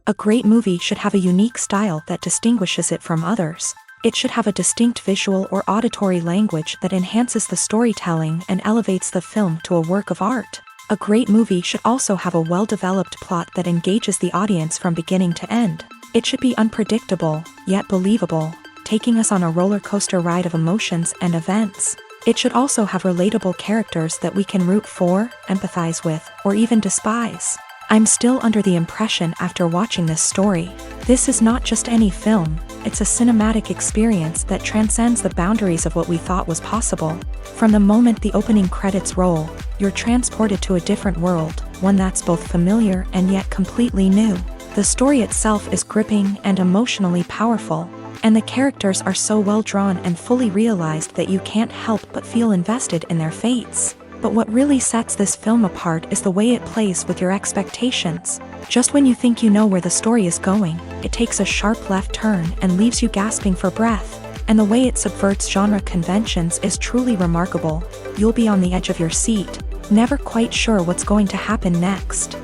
A great movie should have a unique style that distinguishes it from others. It should have a distinct visual or auditory language that enhances the storytelling and elevates the film to a work of art. A great movie should also have a well-developed plot that engages the audience from beginning to end. It should be unpredictable, yet believable, taking us on a roller coaster ride of emotions and events. It should also have relatable characters that we can root for, empathize with, or even despise. I'm still under the impression after watching this story. This is not just any film, it's a cinematic experience that transcends the boundaries of what we thought was possible. From the moment the opening credits roll, you're transported to a different world, one that's both familiar and yet completely new. The story itself is gripping and emotionally powerful, and the characters are so well drawn and fully realized that you can't help but feel invested in their fates. But what really sets this film apart is the way it plays with your expectations. Just when you think you know where the story is going, it takes a sharp left turn and leaves you gasping for breath. And the way it subverts genre conventions is truly remarkable. You'll be on the edge of your seat, never quite sure what's going to happen next.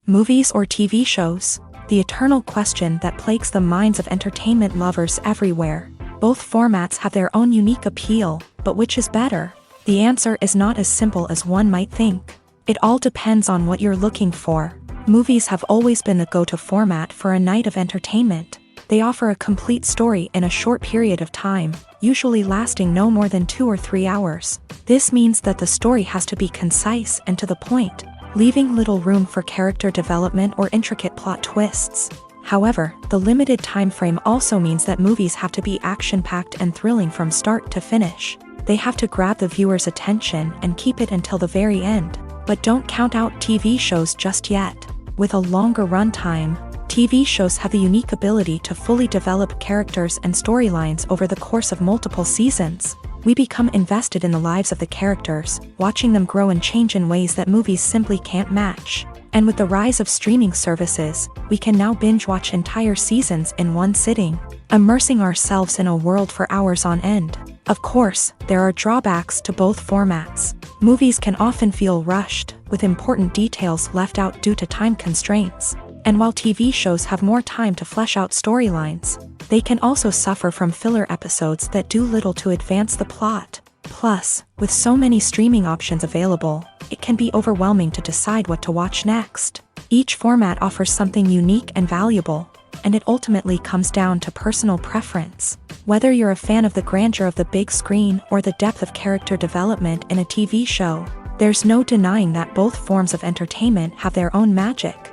Movies or TV shows? The eternal question that plagues the minds of entertainment lovers everywhere. Both formats have their own unique appeal, but which is better? The answer is not as simple as one might think. It all depends on what you're looking for. Movies have always been the go-to format for a night of entertainment. They offer a complete story in a short period of time, usually lasting no more than 2 or 3 hours. This means that the story has to be concise and to the point, leaving little room for character development or intricate plot twists. However, the limited time frame also means that movies have to be action-packed and thrilling from start to finish. They have to grab the viewer's attention and keep it until the very end. But don't count out TV shows just yet. With a longer runtime, TV shows have the unique ability to fully develop characters and storylines over the course of multiple seasons. We become invested in the lives of the characters, watching them grow and change in ways that movies simply can't match. And with the rise of streaming services, we can now binge-watch entire seasons in one sitting, immersing ourselves in a world for hours on end. Of course, there are drawbacks to both formats. Movies can often feel rushed, with important details left out due to time constraints. And while TV shows have more time to flesh out storylines, they can also suffer from filler episodes that do little to advance the plot. Plus, with so many streaming options available, it can be overwhelming to decide what to watch next. Each format offers something unique and valuable, and it ultimately comes down to personal preference. Whether you're a fan of the grandeur of the big screen or the depth of character development in a TV show, there's no denying that both forms of entertainment have their own magic.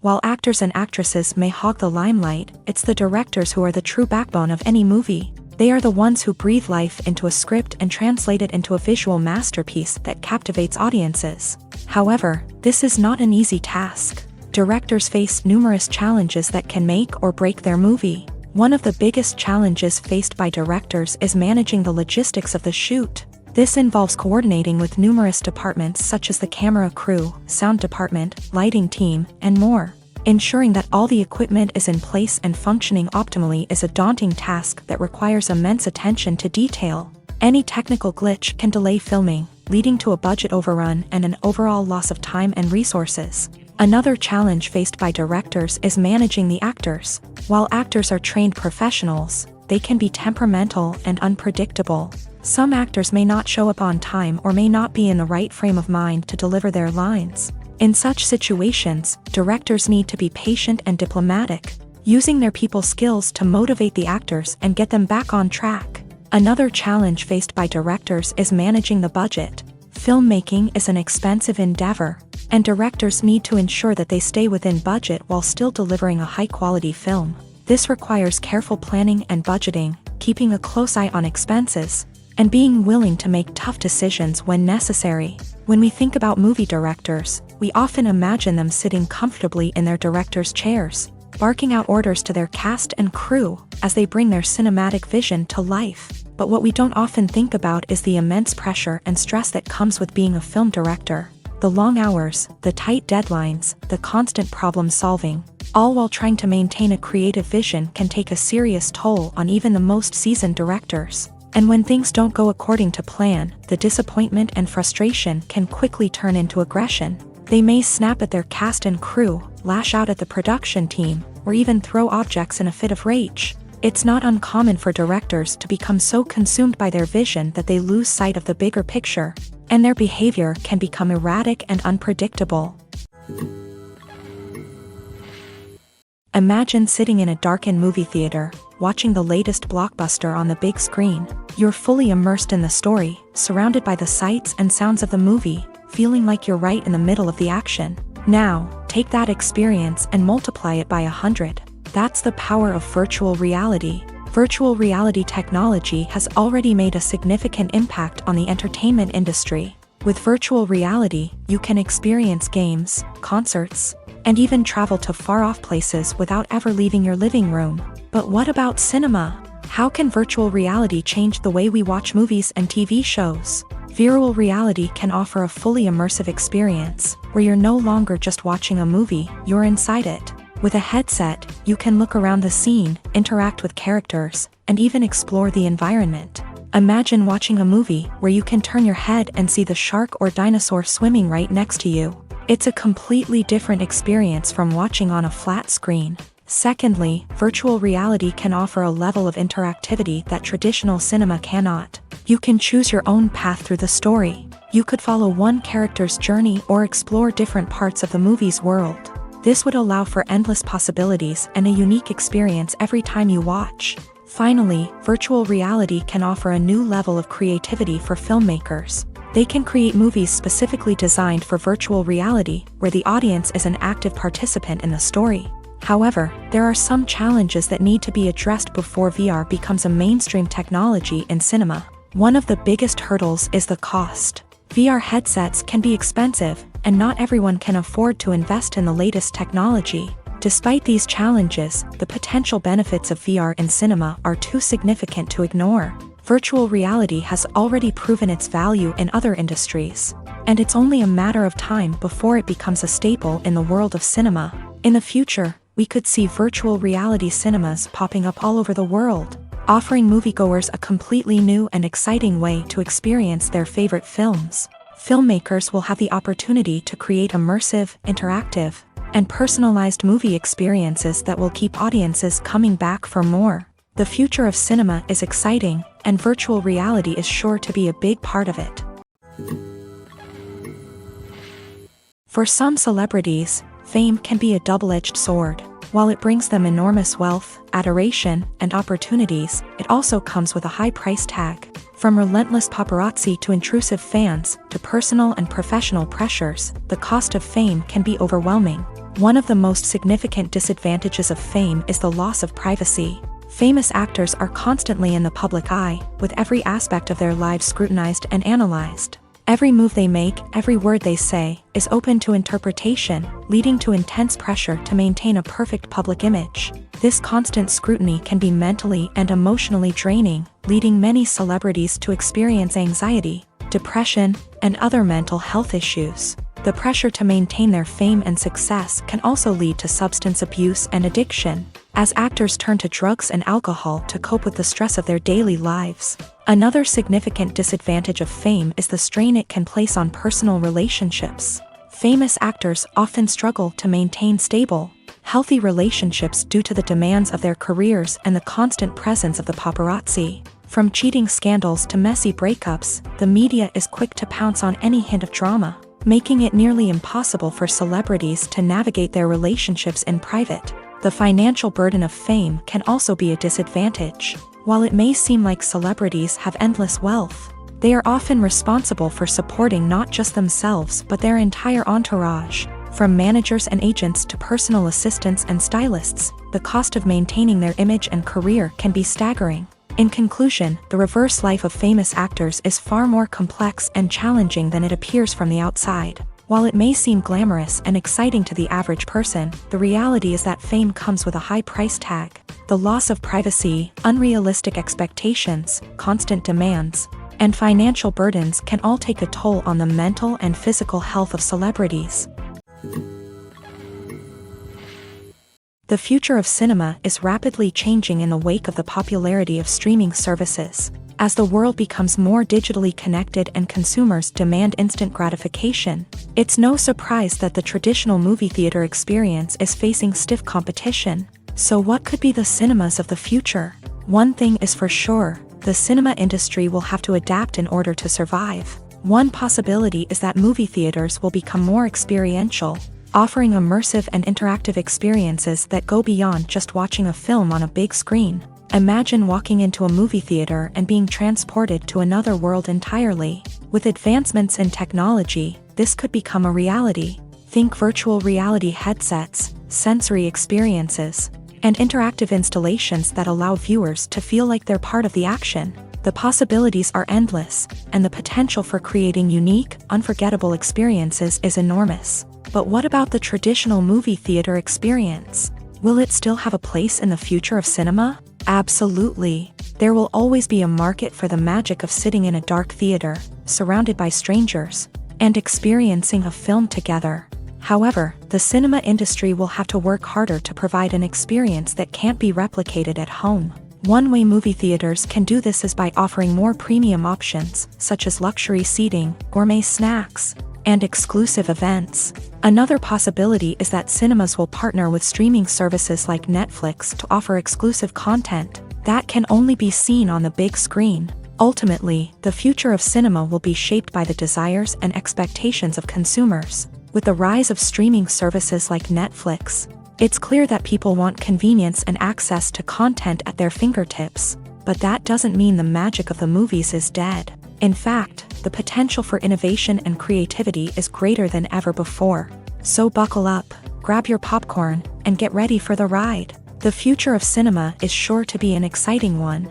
While actors and actresses may hog the limelight, it's the directors who are the true backbone of any movie. They are the ones who breathe life into a script and translate it into a visual masterpiece that captivates audiences. However, this is not an easy task. Directors face numerous challenges that can make or break their movie. One of the biggest challenges faced by directors is managing the logistics of the shoot. This involves coordinating with numerous departments such as the camera crew, sound department, lighting team, and more. Ensuring that all the equipment is in place and functioning optimally is a daunting task that requires immense attention to detail. Any technical glitch can delay filming, leading to a budget overrun and an overall loss of time and resources. Another challenge faced by directors is managing the actors. While actors are trained professionals, they can be temperamental and unpredictable. Some actors may not show up on time or may not be in the right frame of mind to deliver their lines. In such situations, directors need to be patient and diplomatic, using their people skills to motivate the actors and get them back on track. Another challenge faced by directors is managing the budget. Filmmaking is an expensive endeavor, and directors need to ensure that they stay within budget while still delivering a high-quality film. This requires careful planning and budgeting, keeping a close eye on expenses, and being willing to make tough decisions when necessary. When we think about movie directors, we often imagine them sitting comfortably in their director's chairs, barking out orders to their cast and crew as they bring their cinematic vision to life. But what we don't often think about is the immense pressure and stress that comes with being a film director. The long hours, the tight deadlines, the constant problem solving, all while trying to maintain a creative vision can take a serious toll on even the most seasoned directors. And when things don't go according to plan, the disappointment and frustration can quickly turn into aggression. They may snap at their cast and crew, lash out at the production team, or even throw objects in a fit of rage. It's not uncommon for directors to become so consumed by their vision that they lose sight of the bigger picture, and their behavior can become erratic and unpredictable. Imagine sitting in a darkened movie theater, watching the latest blockbuster on the big screen. You're fully immersed in the story, surrounded by the sights and sounds of the movie, feeling like you're right in the middle of the action. Now, take that experience and multiply it by 100. That's the power of virtual reality. Virtual reality technology has already made a significant impact on the entertainment industry. With virtual reality, you can experience games, concerts, and even travel to far-off places without ever leaving your living room. But what about cinema? How can virtual reality change the way we watch movies and TV shows? Virtual reality can offer a fully immersive experience, where you're no longer just watching a movie, you're inside it. With a headset, you can look around the scene, interact with characters, and even explore the environment. Imagine watching a movie where you can turn your head and see the shark or dinosaur swimming right next to you. It's a completely different experience from watching on a flat screen. Secondly, virtual reality can offer a level of interactivity that traditional cinema cannot. You can choose your own path through the story. You could follow one character's journey or explore different parts of the movie's world. This would allow for endless possibilities and a unique experience every time you watch. Finally, virtual reality can offer a new level of creativity for filmmakers. They can create movies specifically designed for virtual reality, where the audience is an active participant in the story. However, there are some challenges that need to be addressed before VR becomes a mainstream technology in cinema. One of the biggest hurdles is the cost. VR headsets can be expensive, and not everyone can afford to invest in the latest technology. Despite these challenges, the potential benefits of VR in cinema are too significant to ignore. Virtual reality has already proven its value in other industries, and it's only a matter of time before it becomes a staple in the world of cinema. In the future, we could see virtual reality cinemas popping up all over the world, offering moviegoers a completely new and exciting way to experience their favorite films. Filmmakers will have the opportunity to create immersive, interactive, and personalized movie experiences that will keep audiences coming back for more. The future of cinema is exciting, and virtual reality is sure to be a big part of it. For some celebrities, fame can be a double-edged sword. While it brings them enormous wealth, adoration, and opportunities, it also comes with a high price tag. From relentless paparazzi to intrusive fans, to personal and professional pressures, the cost of fame can be overwhelming. One of the most significant disadvantages of fame is the loss of privacy. Famous actors are constantly in the public eye, with every aspect of their lives scrutinized and analyzed. Every move they make, every word they say, is open to interpretation, leading to intense pressure to maintain a perfect public image. This constant scrutiny can be mentally and emotionally draining, leading many celebrities to experience anxiety, depression, and other mental health issues. The pressure to maintain their fame and success can also lead to substance abuse and addiction, as actors turn to drugs and alcohol to cope with the stress of their daily lives. Another significant disadvantage of fame is the strain it can place on personal relationships. Famous actors often struggle to maintain stable, healthy relationships due to the demands of their careers and the constant presence of the paparazzi. From cheating scandals to messy breakups, the media is quick to pounce on any hint of drama, making it nearly impossible for celebrities to navigate their relationships in private. The financial burden of fame can also be a disadvantage. While it may seem like celebrities have endless wealth, they are often responsible for supporting not just themselves but their entire entourage. From managers and agents to personal assistants and stylists, the cost of maintaining their image and career can be staggering. In conclusion, the reverse life of famous actors is far more complex and challenging than it appears from the outside. While it may seem glamorous and exciting to the average person, the reality is that fame comes with a high price tag. The loss of privacy, unrealistic expectations, constant demands, and financial burdens can all take a toll on the mental and physical health of celebrities. The future of cinema is rapidly changing in the wake of the popularity of streaming services. As the world becomes more digitally connected and consumers demand instant gratification, it's no surprise that the traditional movie theater experience is facing stiff competition. So what could be the cinemas of the future? One thing is for sure, the cinema industry will have to adapt in order to survive. One possibility is that movie theaters will become more experiential, offering immersive and interactive experiences that go beyond just watching a film on a big screen. Imagine walking into a movie theater and being transported to another world entirely. With advancements in technology, this could become a reality. Think virtual reality headsets, sensory experiences, and interactive installations that allow viewers to feel like they're part of the action. The possibilities are endless, and the potential for creating unique, unforgettable experiences is enormous. But what about the traditional movie theater experience? Will it still have a place in the future of cinema? Absolutely. There will always be a market for the magic of sitting in a dark theater, surrounded by strangers, and experiencing a film together. However, the cinema industry will have to work harder to provide an experience that can't be replicated at home. One way movie theaters can do this is by offering more premium options, such as luxury seating, gourmet snacks, and exclusive events. Another possibility is that cinemas will partner with streaming services like Netflix to offer exclusive content that can only be seen on the big screen. Ultimately, the future of cinema will be shaped by the desires and expectations of consumers. With the rise of streaming services like Netflix, it's clear that people want convenience and access to content at their fingertips. But that doesn't mean the magic of the movies is dead. In fact, the potential for innovation and creativity is greater than ever before. So buckle up, grab your popcorn, and get ready for the ride. The future of cinema is sure to be an exciting one.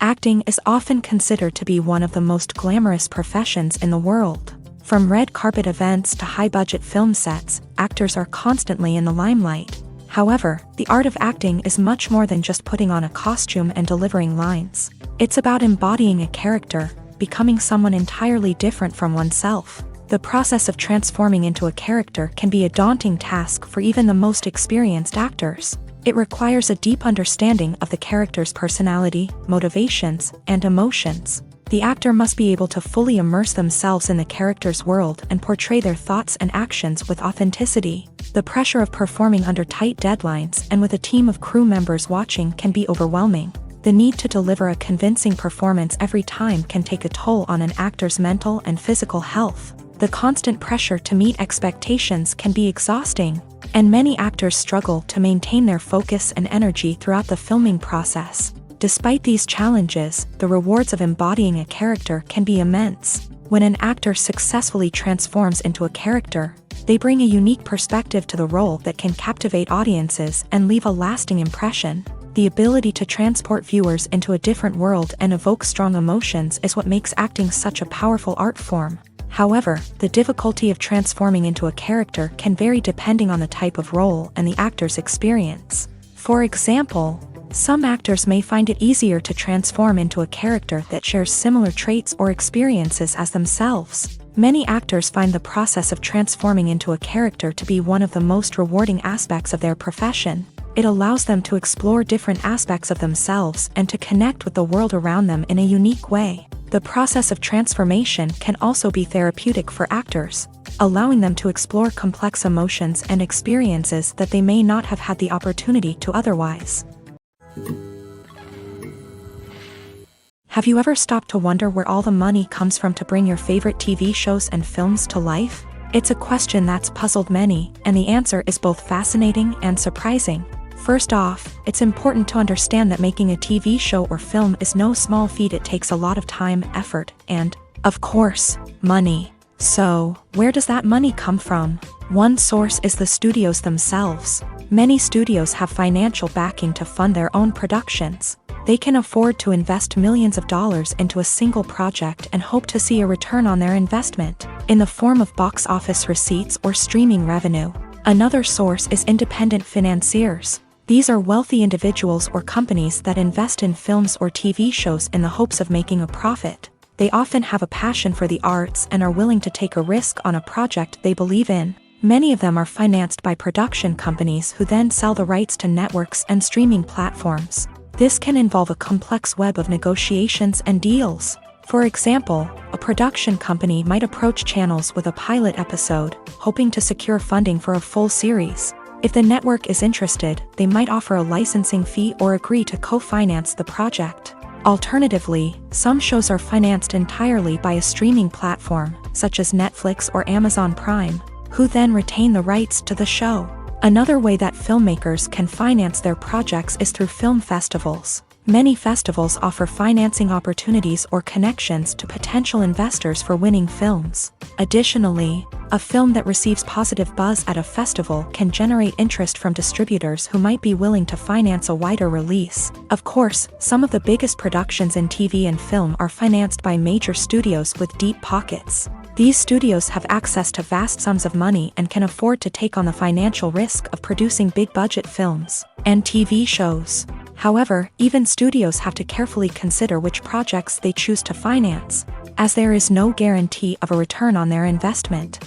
Acting is often considered to be one of the most glamorous professions in the world. From red carpet events to high-budget film sets, actors are constantly in the limelight. However, the art of acting is much more than just putting on a costume and delivering lines. It's about embodying a character, becoming someone entirely different from oneself. The process of transforming into a character can be a daunting task for even the most experienced actors. It requires a deep understanding of the character's personality, motivations, and emotions. The actor must be able to fully immerse themselves in the character's world and portray their thoughts and actions with authenticity. The pressure of performing under tight deadlines and with a team of crew members watching can be overwhelming. The need to deliver a convincing performance every time can take a toll on an actor's mental and physical health. The constant pressure to meet expectations can be exhausting, and many actors struggle to maintain their focus and energy throughout the filming process. Despite these challenges, the rewards of embodying a character can be immense. When an actor successfully transforms into a character, they bring a unique perspective to the role that can captivate audiences and leave a lasting impression. The ability to transport viewers into a different world and evoke strong emotions is what makes acting such a powerful art form. However, the difficulty of transforming into a character can vary depending on the type of role and the actor's experience. For example, some actors may find it easier to transform into a character that shares similar traits or experiences as themselves. Many actors find the process of transforming into a character to be one of the most rewarding aspects of their profession. It allows them to explore different aspects of themselves and to connect with the world around them in a unique way. The process of transformation can also be therapeutic for actors, allowing them to explore complex emotions and experiences that they may not have had the opportunity to otherwise. Have you ever stopped to wonder where all the money comes from to bring your favorite TV shows and films to life? It's a question that's puzzled many, and the answer is both fascinating and surprising. First off, it's important to understand that making a TV show or film is no small feat. It takes a lot of time, effort, and, of course, money. So, where does that money come from? One source is the studios themselves. Many studios have financial backing to fund their own productions. They can afford to invest millions of dollars into a single project and hope to see a return on their investment, in the form of box office receipts or streaming revenue. Another source is independent financiers. These are wealthy individuals or companies that invest in films or TV shows in the hopes of making a profit. They often have a passion for the arts and are willing to take a risk on a project they believe in. Many of them are financed by production companies who then sell the rights to networks and streaming platforms. This can involve a complex web of negotiations and deals. For example, a production company might approach channels with a pilot episode, hoping to secure funding for a full series. If the network is interested, they might offer a licensing fee or agree to co-finance the project. Alternatively, some shows are financed entirely by a streaming platform, such as Netflix or Amazon Prime, who then retain the rights to the show. Another way that filmmakers can finance their projects is through film festivals. Many festivals offer financing opportunities or connections to potential investors for winning films. Additionally, a film that receives positive buzz at a festival can generate interest from distributors who might be willing to finance a wider release. Of course, some of the biggest productions in TV and film are financed by major studios with deep pockets. These studios have access to vast sums of money and can afford to take on the financial risk of producing big-budget films and TV shows. However, even studios have to carefully consider which projects they choose to finance, as there is no guarantee of a return on their investment.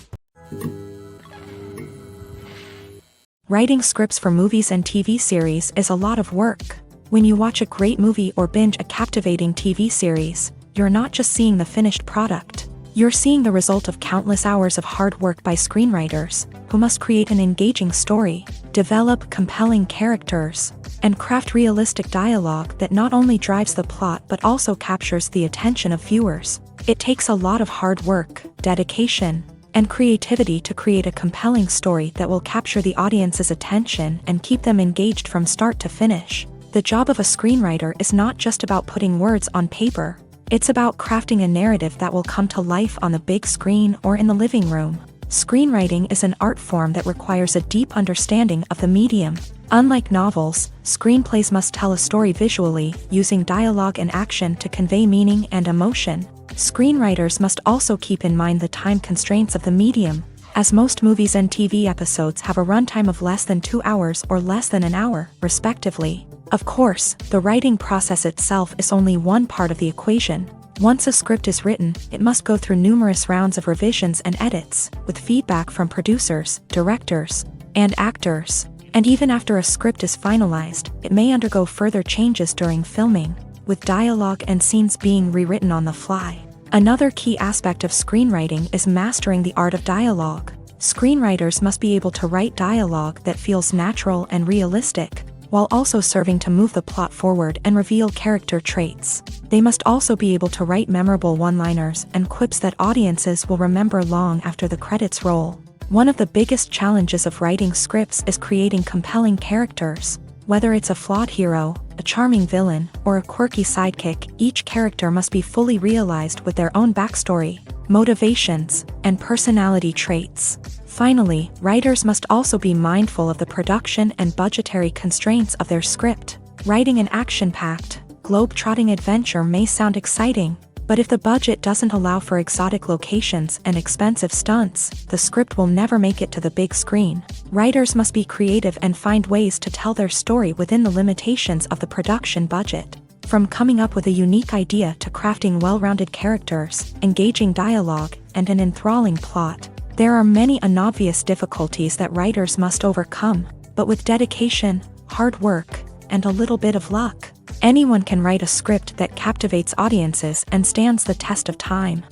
Writing scripts for movies and TV series is a lot of work. When you watch a great movie or binge a captivating TV series, you're not just seeing the finished product. You're seeing the result of countless hours of hard work by screenwriters, who must create an engaging story, develop compelling characters, and craft realistic dialogue that not only drives the plot but also captures the attention of viewers. It takes a lot of hard work, dedication, and creativity to create a compelling story that will capture the audience's attention and keep them engaged from start to finish. The job of a screenwriter is not just about putting words on paper. It's about crafting a narrative that will come to life on the big screen or in the living room. Screenwriting is an art form that requires a deep understanding of the medium. Unlike novels, screenplays must tell a story visually, using dialogue and action to convey meaning and emotion. Screenwriters must also keep in mind the time constraints of the medium, as most movies and TV episodes have a runtime of less than 2 hours or less than an hour, respectively. Of course, the writing process itself is only one part of the equation. Once a script is written, it must go through numerous rounds of revisions and edits, with feedback from producers, directors, and actors. And even after a script is finalized, it may undergo further changes during filming, with dialogue and scenes being rewritten on the fly. Another key aspect of screenwriting is mastering the art of dialogue. Screenwriters must be able to write dialogue that feels natural and realistic, while also serving to move the plot forward and reveal character traits. They must also be able to write memorable one-liners and quips that audiences will remember long after the credits roll. One of the biggest challenges of writing scripts is creating compelling characters. Whether it's a flawed hero, a charming villain, or a quirky sidekick, each character must be fully realized with their own backstory, motivations, and personality traits. Finally, writers must also be mindful of the production and budgetary constraints of their script. Writing an action-packed, globe-trotting adventure may sound exciting, but if the budget doesn't allow for exotic locations and expensive stunts, the script will never make it to the big screen. Writers must be creative and find ways to tell their story within the limitations of the production budget. From coming up with a unique idea to crafting well-rounded characters, engaging dialogue, and an enthralling plot, there are many unobvious difficulties that writers must overcome, but with dedication, hard work, and a little bit of luck, anyone can write a script that captivates audiences and stands the test of time.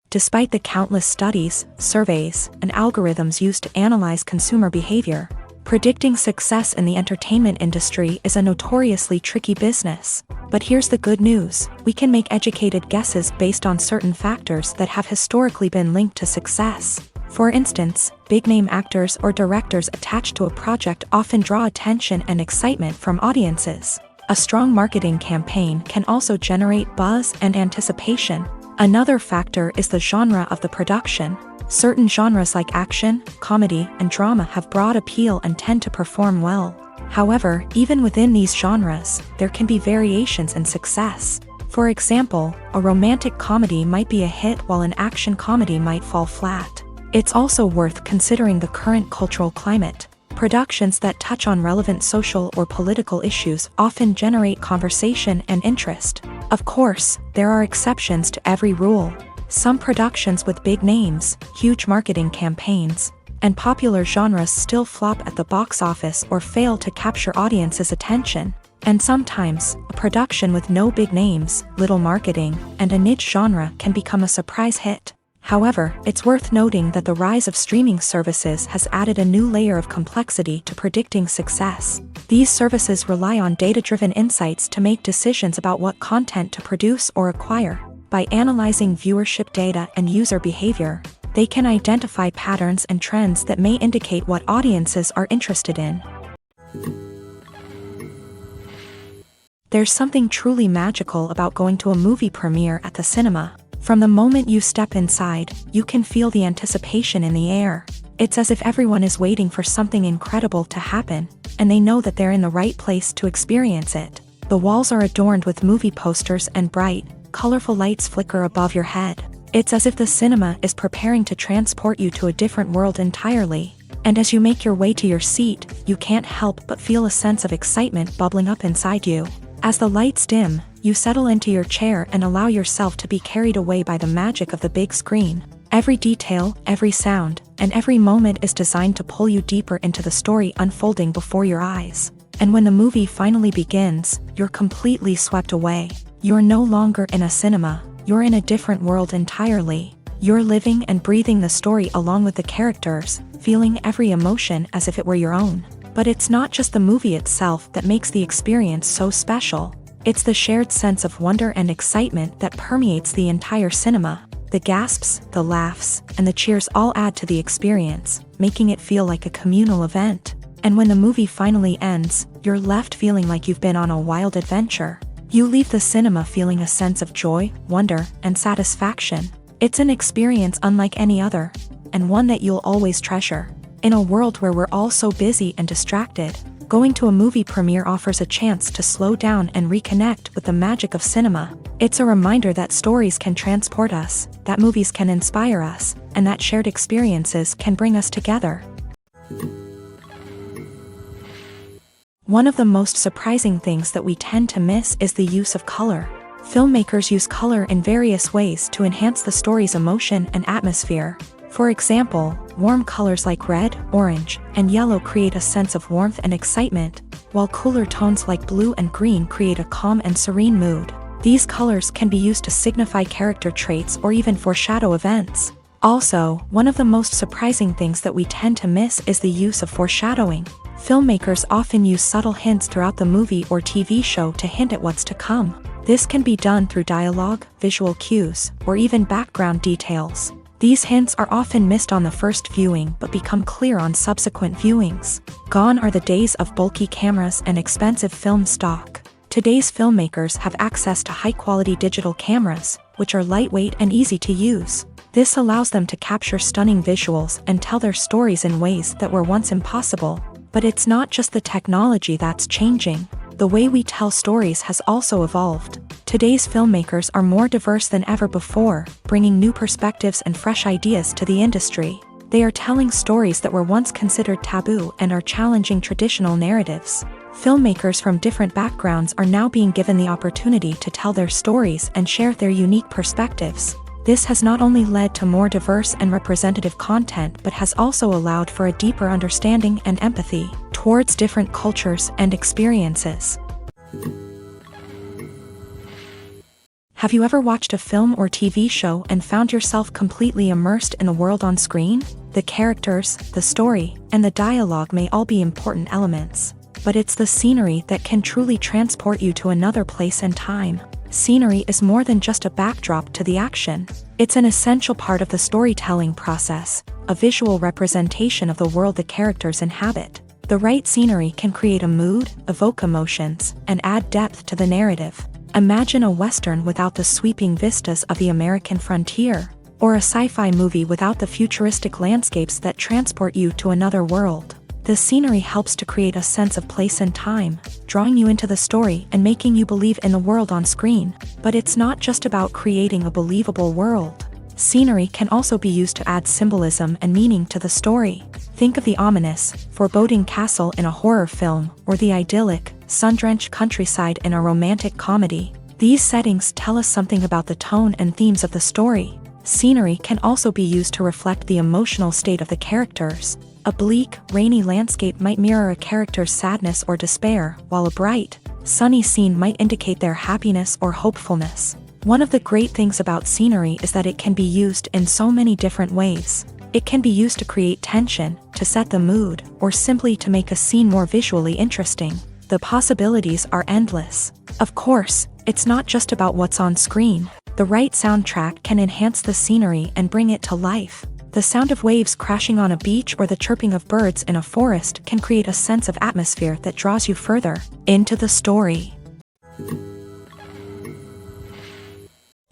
Despite the countless studies, surveys, and algorithms used to analyze consumer behavior, predicting success in the entertainment industry is a notoriously tricky business. But here's the good news: we can make educated guesses based on certain factors that have historically been linked to success. For instance, big-name actors or directors attached to a project often draw attention and excitement from audiences. A strong marketing campaign can also generate buzz and anticipation. Another factor is the genre of the production. Certain genres like action, comedy, and drama have broad appeal and tend to perform well. However, even within these genres, there can be variations in success. For example, a romantic comedy might be a hit while an action comedy might fall flat. It's also worth considering the current cultural climate. Productions that touch on relevant social or political issues often generate conversation and interest. Of course, there are exceptions to every rule. Some productions with big names, huge marketing campaigns, and popular genres still flop at the box office or fail to capture audiences' attention. And sometimes, a production with no big names, little marketing, and a niche genre can become a surprise hit. However, it's worth noting that the rise of streaming services has added a new layer of complexity to predicting success. These services rely on data-driven insights to make decisions about what content to produce or acquire. By analyzing viewership data and user behavior, they can identify patterns and trends that may indicate what audiences are interested in. There's something truly magical about going to a movie premiere at the cinema. From the moment you step inside, you can feel the anticipation in the air. It's as if everyone is waiting for something incredible to happen, and they know that they're in the right place to experience it. The walls are adorned with movie posters and bright, colorful lights flicker above your head. It's as if the cinema is preparing to transport you to a different world entirely. And as you make your way to your seat, you can't help but feel a sense of excitement bubbling up inside you. As the lights dim, you settle into your chair and allow yourself to be carried away by the magic of the big screen. Every detail, every sound, and every moment is designed to pull you deeper into the story unfolding before your eyes. And when the movie finally begins, you're completely swept away. You're no longer in a cinema, you're in a different world entirely. You're living and breathing the story along with the characters, feeling every emotion as if it were your own. But it's not just the movie itself that makes the experience so special. It's the shared sense of wonder and excitement that permeates the entire cinema. The gasps, the laughs, and the cheers all add to the experience, making it feel like a communal event. And when the movie finally ends, you're left feeling like you've been on a wild adventure. You leave the cinema feeling a sense of joy, wonder, and satisfaction. It's an experience unlike any other, and one that you'll always treasure. In a world where we're all so busy and distracted, going to a movie premiere offers a chance to slow down and reconnect with the magic of cinema. It's a reminder that stories can transport us, that movies can inspire us, and that shared experiences can bring us together. One of the most surprising things that we tend to miss is the use of color. Filmmakers use color in various ways to enhance the story's emotion and atmosphere. For example, warm colors like red, orange, and yellow create a sense of warmth and excitement, while cooler tones like blue and green create a calm and serene mood. These colors can be used to signify character traits or even foreshadow events. Also, one of the most surprising things that we tend to miss is the use of foreshadowing. Filmmakers often use subtle hints throughout the movie or TV show to hint at what's to come. This can be done through dialogue, visual cues, or even background details. These hints are often missed on the first viewing but become clear on subsequent viewings. Gone are the days of bulky cameras and expensive film stock. Today's filmmakers have access to high-quality digital cameras, which are lightweight and easy to use. This allows them to capture stunning visuals and tell their stories in ways that were once impossible. But it's not just the technology that's changing. The way we tell stories has also evolved. Today's filmmakers are more diverse than ever before, bringing new perspectives and fresh ideas to the industry. They are telling stories that were once considered taboo and are challenging traditional narratives. Filmmakers from different backgrounds are now being given the opportunity to tell their stories and share their unique perspectives. This has not only led to more diverse and representative content but has also allowed for a deeper understanding and empathy towards different cultures and experiences. Have you ever watched a film or TV show and found yourself completely immersed in the world on screen? The characters, the story, and the dialogue may all be important elements, but it's the scenery that can truly transport you to another place and time. Scenery is more than just a backdrop to the action. It's an essential part of the storytelling process, a visual representation of the world the characters inhabit. The right scenery can create a mood, evoke emotions, and add depth to the narrative. Imagine a Western without the sweeping vistas of the American frontier, or a sci-fi movie without the futuristic landscapes that transport you to another world. The scenery helps to create a sense of place and time, drawing you into the story and making you believe in the world on screen. But it's not just about creating a believable world. Scenery can also be used to add symbolism and meaning to the story. Think of the ominous, foreboding castle in a horror film, or the idyllic, sun-drenched countryside in a romantic comedy. These settings tell us something about the tone and themes of the story. Scenery can also be used to reflect the emotional state of the characters. A bleak, rainy landscape might mirror a character's sadness or despair, while a bright, sunny scene might indicate their happiness or hopefulness. One of the great things about scenery is that it can be used in so many different ways. It can be used to create tension, to set the mood, or simply to make a scene more visually interesting. The possibilities are endless. Of course, it's not just about what's on screen. The right soundtrack can enhance the scenery and bring it to life. The sound of waves crashing on a beach or the chirping of birds in a forest can create a sense of atmosphere that draws you further into the story.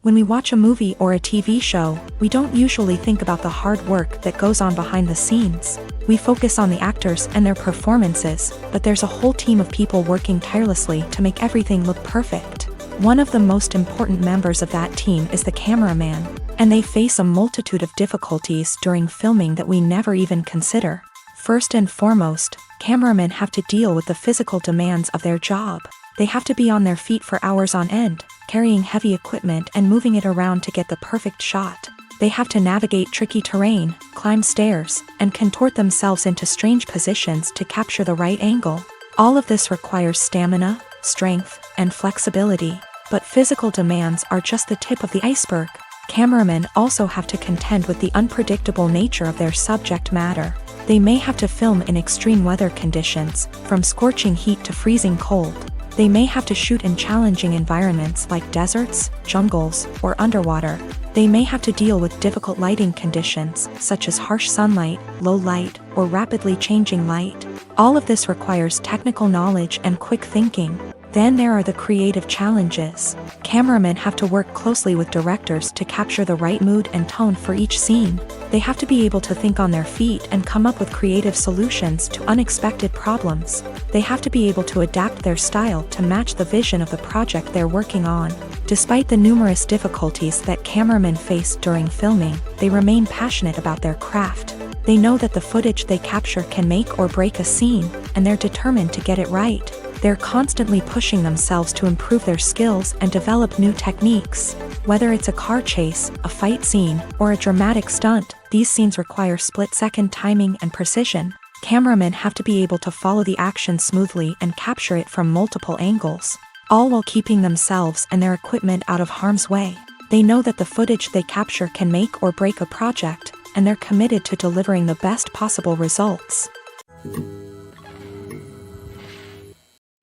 When we watch a movie or a TV show, we don't usually think about the hard work that goes on behind the scenes. We focus on the actors and their performances, but there's a whole team of people working tirelessly to make everything look perfect. One of the most important members of that team is the cameraman, and they face a multitude of difficulties during filming that we never even consider. First and foremost, cameramen have to deal with the physical demands of their job. They have to be on their feet for hours on end, carrying heavy equipment and moving it around to get the perfect shot. They have to navigate tricky terrain, climb stairs, and contort themselves into strange positions to capture the right angle. All of this requires stamina, strength, and flexibility. But physical demands are just the tip of the iceberg. Cameramen also have to contend with the unpredictable nature of their subject matter. They may have to film in extreme weather conditions, from scorching heat to freezing cold. They may have to shoot in challenging environments like deserts, jungles, or underwater. They may have to deal with difficult lighting conditions, such as harsh sunlight, low light, or rapidly changing light. All of this requires technical knowledge and quick thinking. Then there are the creative challenges. Cameramen have to work closely with directors to capture the right mood and tone for each scene. They have to be able to think on their feet and come up with creative solutions to unexpected problems. They have to be able to adapt their style to match the vision of the project they're working on. Despite the numerous difficulties that cameramen face during filming, they remain passionate about their craft. They know that the footage they capture can make or break a scene, and they're determined to get it right. They're constantly pushing themselves to improve their skills and develop new techniques. Whether it's a car chase, a fight scene, or a dramatic stunt, these scenes require split-second timing and precision. Cameramen have to be able to follow the action smoothly and capture it from multiple angles, all while keeping themselves and their equipment out of harm's way. They know that the footage they capture can make or break a project, and they're committed to delivering the best possible results.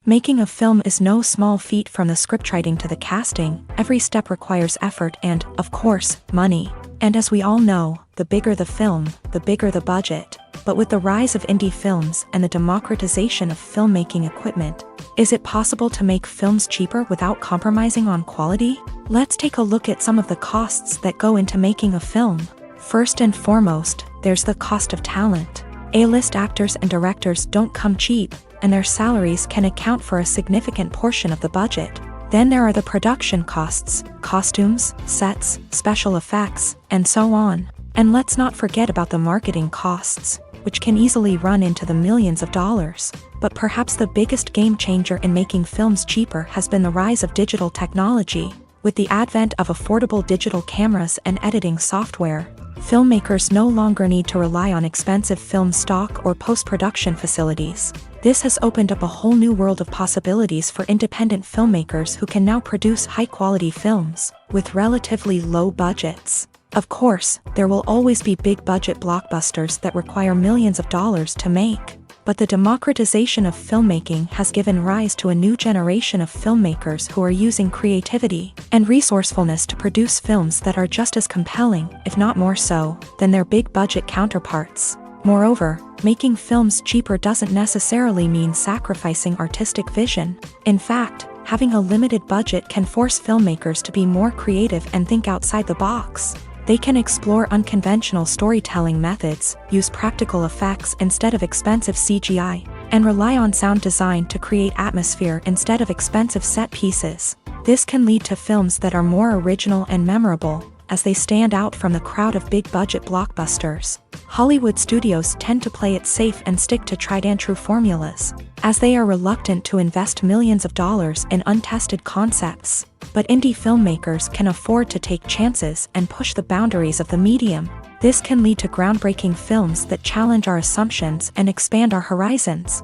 Making a film is no small feat. From the scriptwriting to the casting. Every step requires effort and, of course, money. And as we all know, the bigger the film, the bigger the budget. But with the rise of indie films and the democratization of filmmaking equipment, is it possible to make films cheaper without compromising on quality? Let's take a look at some of the costs that go into making a film. First and foremost, there's the cost of talent. A-list actors and directors don't come cheap, and their salaries can account for a significant portion of the budget. Then there are the production costs, costumes, sets, special effects, and so on. And let's not forget about the marketing costs, which can easily run into the millions of dollars. But perhaps the biggest game changer in making films cheaper has been the rise of digital technology. With the advent of affordable digital cameras and editing software, filmmakers no longer need to rely on expensive film stock or post-production facilities. This has opened up a whole new world of possibilities for independent filmmakers who can now produce high-quality films with relatively low budgets. Of course, there will always be big-budget blockbusters that require millions of dollars to make. But the democratization of filmmaking has given rise to a new generation of filmmakers who are using creativity and resourcefulness to produce films that are just as compelling, if not more so, than their big-budget counterparts. Moreover, making films cheaper doesn't necessarily mean sacrificing artistic vision. In fact, having a limited budget can force filmmakers to be more creative and think outside the box. They can explore unconventional storytelling methods, use practical effects instead of expensive CGI, and rely on sound design to create atmosphere instead of expensive set pieces. This can lead to films that are more original and memorable, as they stand out from the crowd of big-budget blockbusters. Hollywood studios tend to play it safe and stick to tried-and-true formulas, as they are reluctant to invest millions of dollars in untested concepts. But indie filmmakers can afford to take chances and push the boundaries of the medium. This can lead to groundbreaking films that challenge our assumptions and expand our horizons.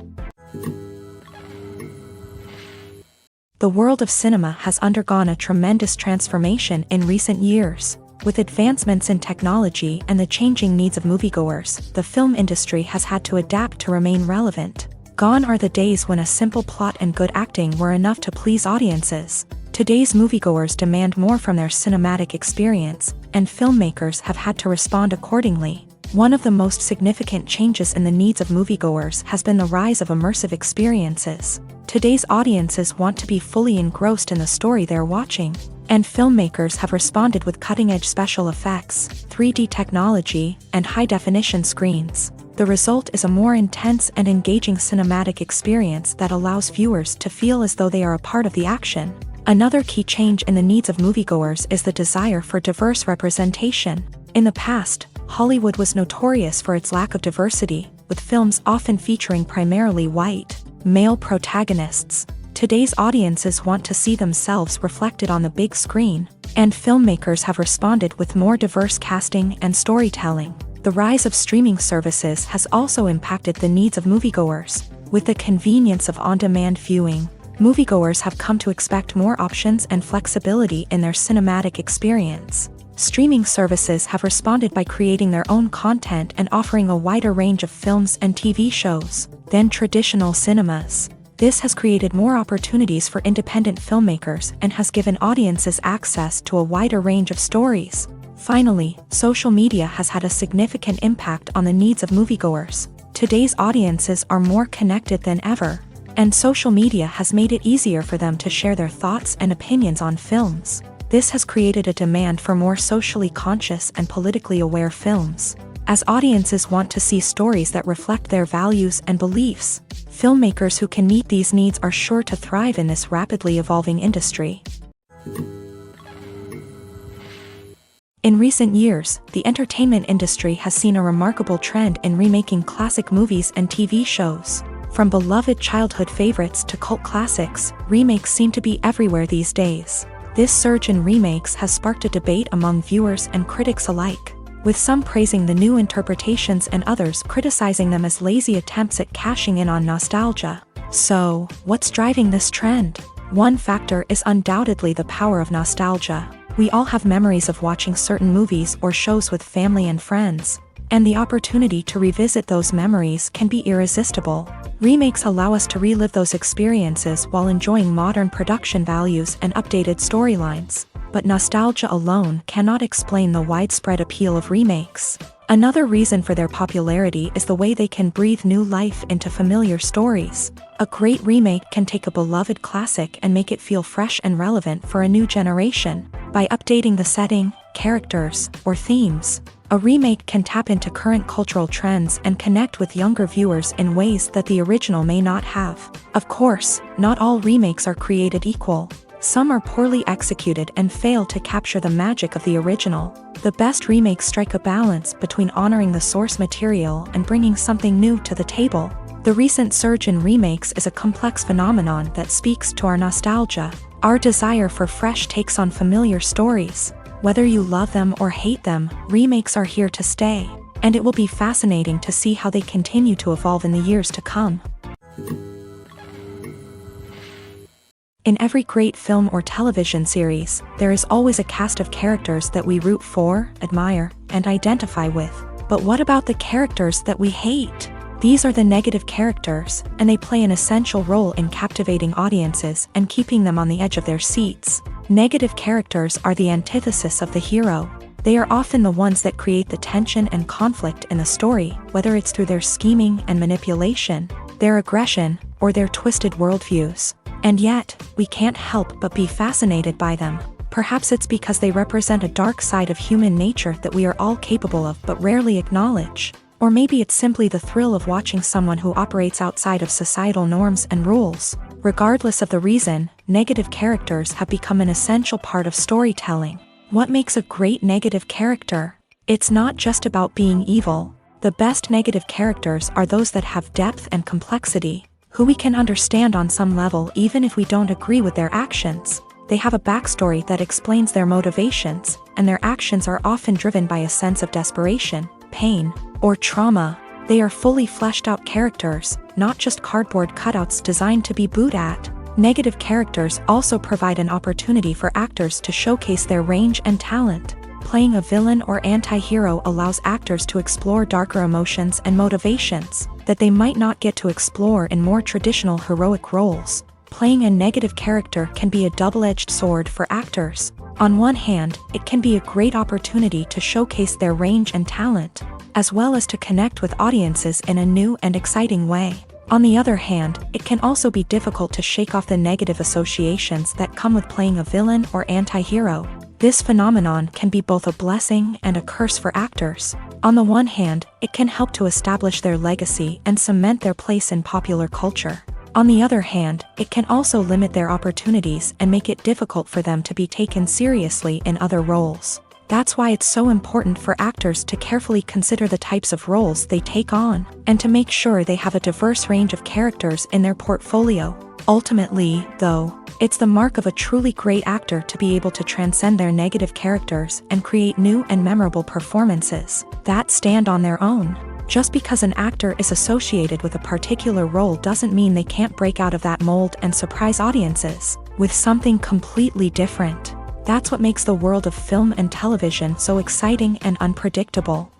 The world of cinema has undergone a tremendous transformation in recent years. With advancements in technology and the changing needs of moviegoers, the film industry has had to adapt to remain relevant. Gone are the days when a simple plot and good acting were enough to please audiences. Today's moviegoers demand more from their cinematic experience, and filmmakers have had to respond accordingly. One of the most significant changes in the needs of moviegoers has been the rise of immersive experiences. Today's audiences want to be fully engrossed in the story they're watching, and filmmakers have responded with cutting-edge special effects, 3D technology, and high-definition screens. The result is a more intense and engaging cinematic experience that allows viewers to feel as though they are a part of the action. Another key change in the needs of moviegoers is the desire for diverse representation. In the past, Hollywood was notorious for its lack of diversity, with films often featuring primarily white, male protagonists. Today's audiences want to see themselves reflected on the big screen, and filmmakers have responded with more diverse casting and storytelling. The rise of streaming services has also impacted the needs of moviegoers. With the convenience of on-demand viewing, moviegoers have come to expect more options and flexibility in their cinematic experience. Streaming services have responded by creating their own content and offering a wider range of films and TV shows than traditional cinemas. This has created more opportunities for independent filmmakers and has given audiences access to a wider range of stories. Finally, social media has had a significant impact on the needs of moviegoers. Today's audiences are more connected than ever, and social media has made it easier for them to share their thoughts and opinions on films. This has created a demand for more socially conscious and politically aware films. As audiences want to see stories that reflect their values and beliefs, filmmakers who can meet these needs are sure to thrive in this rapidly evolving industry. In recent years, the entertainment industry has seen a remarkable trend in remaking classic movies and TV shows. From beloved childhood favorites to cult classics, remakes seem to be everywhere these days. This surge in remakes has sparked a debate among viewers and critics alike, with some praising the new interpretations and others criticizing them as lazy attempts at cashing in on nostalgia. So, what's driving this trend? One factor is undoubtedly the power of nostalgia. We all have memories of watching certain movies or shows with family and friends, and the opportunity to revisit those memories can be irresistible. Remakes allow us to relive those experiences while enjoying modern production values and updated storylines. But nostalgia alone cannot explain the widespread appeal of remakes. Another reason for their popularity is the way they can breathe new life into familiar stories. A great remake can take a beloved classic and make it feel fresh and relevant for a new generation. By updating the setting, characters, or themes, a remake can tap into current cultural trends and connect with younger viewers in ways that the original may not have. Of course, not all remakes are created equal. Some are poorly executed and fail to capture the magic of the original. The best remakes strike a balance between honoring the source material and bringing something new to the table. The recent surge in remakes is a complex phenomenon that speaks to our nostalgia, our desire for fresh takes on familiar stories. Whether you love them or hate them, remakes are here to stay, and it will be fascinating to see how they continue to evolve in the years to come. In every great film or television series, there is always a cast of characters that we root for, admire, and identify with. But what about the characters that we hate? These are the negative characters, and they play an essential role in captivating audiences and keeping them on the edge of their seats. Negative characters are the antithesis of the hero. They are often the ones that create the tension and conflict in the story, whether it's through their scheming and manipulation, their aggression, or their twisted worldviews. And yet, we can't help but be fascinated by them. Perhaps it's because they represent a dark side of human nature that we are all capable of but rarely acknowledge. Or maybe it's simply the thrill of watching someone who operates outside of societal norms and rules. Regardless of the reason, negative characters have become an essential part of storytelling. What makes a great negative character? It's not just about being evil. The best negative characters are those that have depth and complexity, who we can understand on some level even if we don't agree with their actions. They have a backstory that explains their motivations, and their actions are often driven by a sense of desperation, pain, or trauma. They are fully fleshed out characters, not just cardboard cutouts designed to be booed at. Negative characters also provide an opportunity for actors to showcase their range and talent. Playing a villain or anti-hero allows actors to explore darker emotions and motivations that they might not get to explore in more traditional heroic roles. Playing a negative character can be a double-edged sword for actors. On one hand, it can be a great opportunity to showcase their range and talent, as well as to connect with audiences in a new and exciting way. On the other hand, it can also be difficult to shake off the negative associations that come with playing a villain or anti-hero. This phenomenon can be both a blessing and a curse for actors. On the one hand, it can help to establish their legacy and cement their place in popular culture. On the other hand, it can also limit their opportunities and make it difficult for them to be taken seriously in other roles. That's why it's so important for actors to carefully consider the types of roles they take on, and to make sure they have a diverse range of characters in their portfolio. Ultimately, though, it's the mark of a truly great actor to be able to transcend their negative characters and create new and memorable performances that stand on their own. Just because an actor is associated with a particular role doesn't mean they can't break out of that mold and surprise audiences with something completely different. That's what makes the world of film and television so exciting and unpredictable.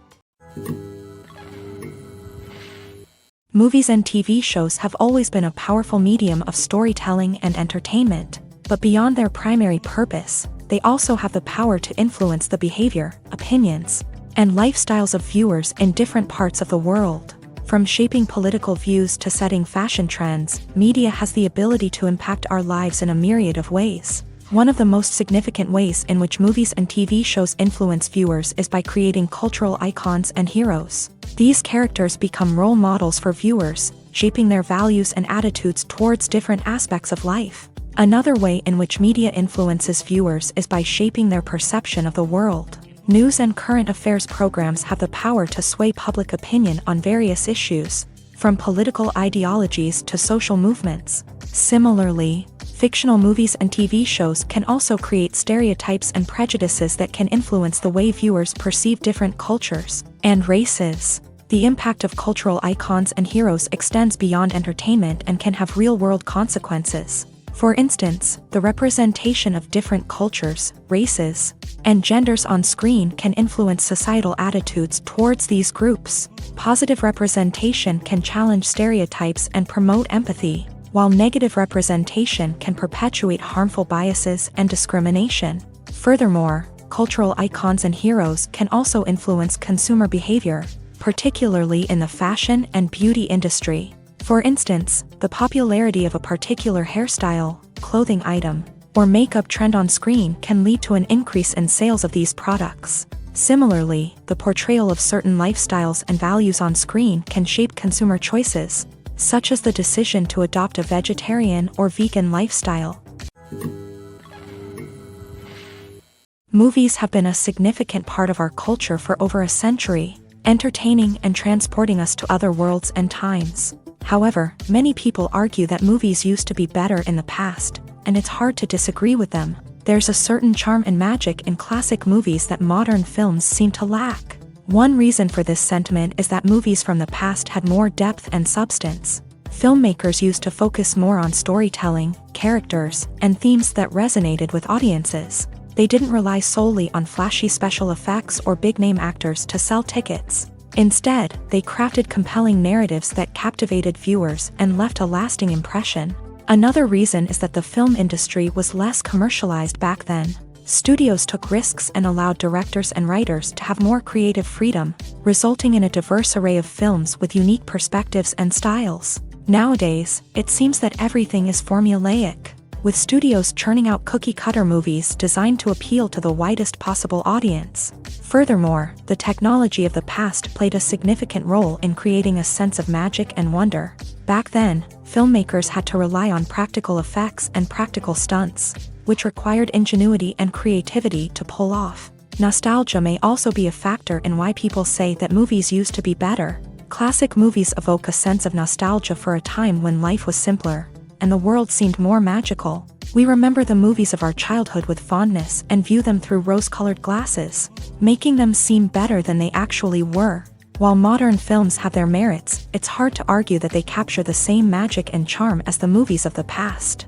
Movies and TV shows have always been a powerful medium of storytelling and entertainment, but beyond their primary purpose, they also have the power to influence the behavior, opinions, and lifestyles of viewers in different parts of the world. From shaping political views to setting fashion trends, media has the ability to impact our lives in a myriad of ways. One of the most significant ways in which movies and TV shows influence viewers is by creating cultural icons and heroes. These characters become role models for viewers, shaping their values and attitudes towards different aspects of life. Another way in which media influences viewers is by shaping their perception of the world. News and current affairs programs have the power to sway public opinion on various issues, from political ideologies to social movements. Similarly, fictional movies and TV shows can also create stereotypes and prejudices that can influence the way viewers perceive different cultures and races. The impact of cultural icons and heroes extends beyond entertainment and can have real-world consequences. For instance, the representation of different cultures, races, and genders on screen can influence societal attitudes towards these groups. Positive representation can challenge stereotypes and promote empathy, while negative representation can perpetuate harmful biases and discrimination. Furthermore, cultural icons and heroes can also influence consumer behavior, particularly in the fashion and beauty industry. For instance, the popularity of a particular hairstyle, clothing item, or makeup trend on screen can lead to an increase in sales of these products. Similarly, the portrayal of certain lifestyles and values on screen can shape consumer choices, such as the decision to adopt a vegetarian or vegan lifestyle. Movies have been a significant part of our culture for over a century, entertaining and transporting us to other worlds and times. However, many people argue that movies used to be better in the past, and it's hard to disagree with them. There's a certain charm and magic in classic movies that modern films seem to lack. One reason for this sentiment is that movies from the past had more depth and substance. Filmmakers used to focus more on storytelling, characters, and themes that resonated with audiences. They didn't rely solely on flashy special effects or big-name actors to sell tickets. Instead, they crafted compelling narratives that captivated viewers and left a lasting impression. Another reason is that the film industry was less commercialized back then. Studios took risks and allowed directors and writers to have more creative freedom, resulting in a diverse array of films with unique perspectives and styles. Nowadays, it seems that everything is formulaic, with studios churning out cookie-cutter movies designed to appeal to the widest possible audience. Furthermore, the technology of the past played a significant role in creating a sense of magic and wonder. Back then, filmmakers had to rely on practical effects and practical stunts, which required ingenuity and creativity to pull off. Nostalgia may also be a factor in why people say that movies used to be better. Classic movies evoke a sense of nostalgia for a time when life was simpler, and the world seemed more magical. We remember the movies of our childhood with fondness and view them through rose-colored glasses, making them seem better than they actually were. While modern films have their merits, it's hard to argue that they capture the same magic and charm as the movies of the past.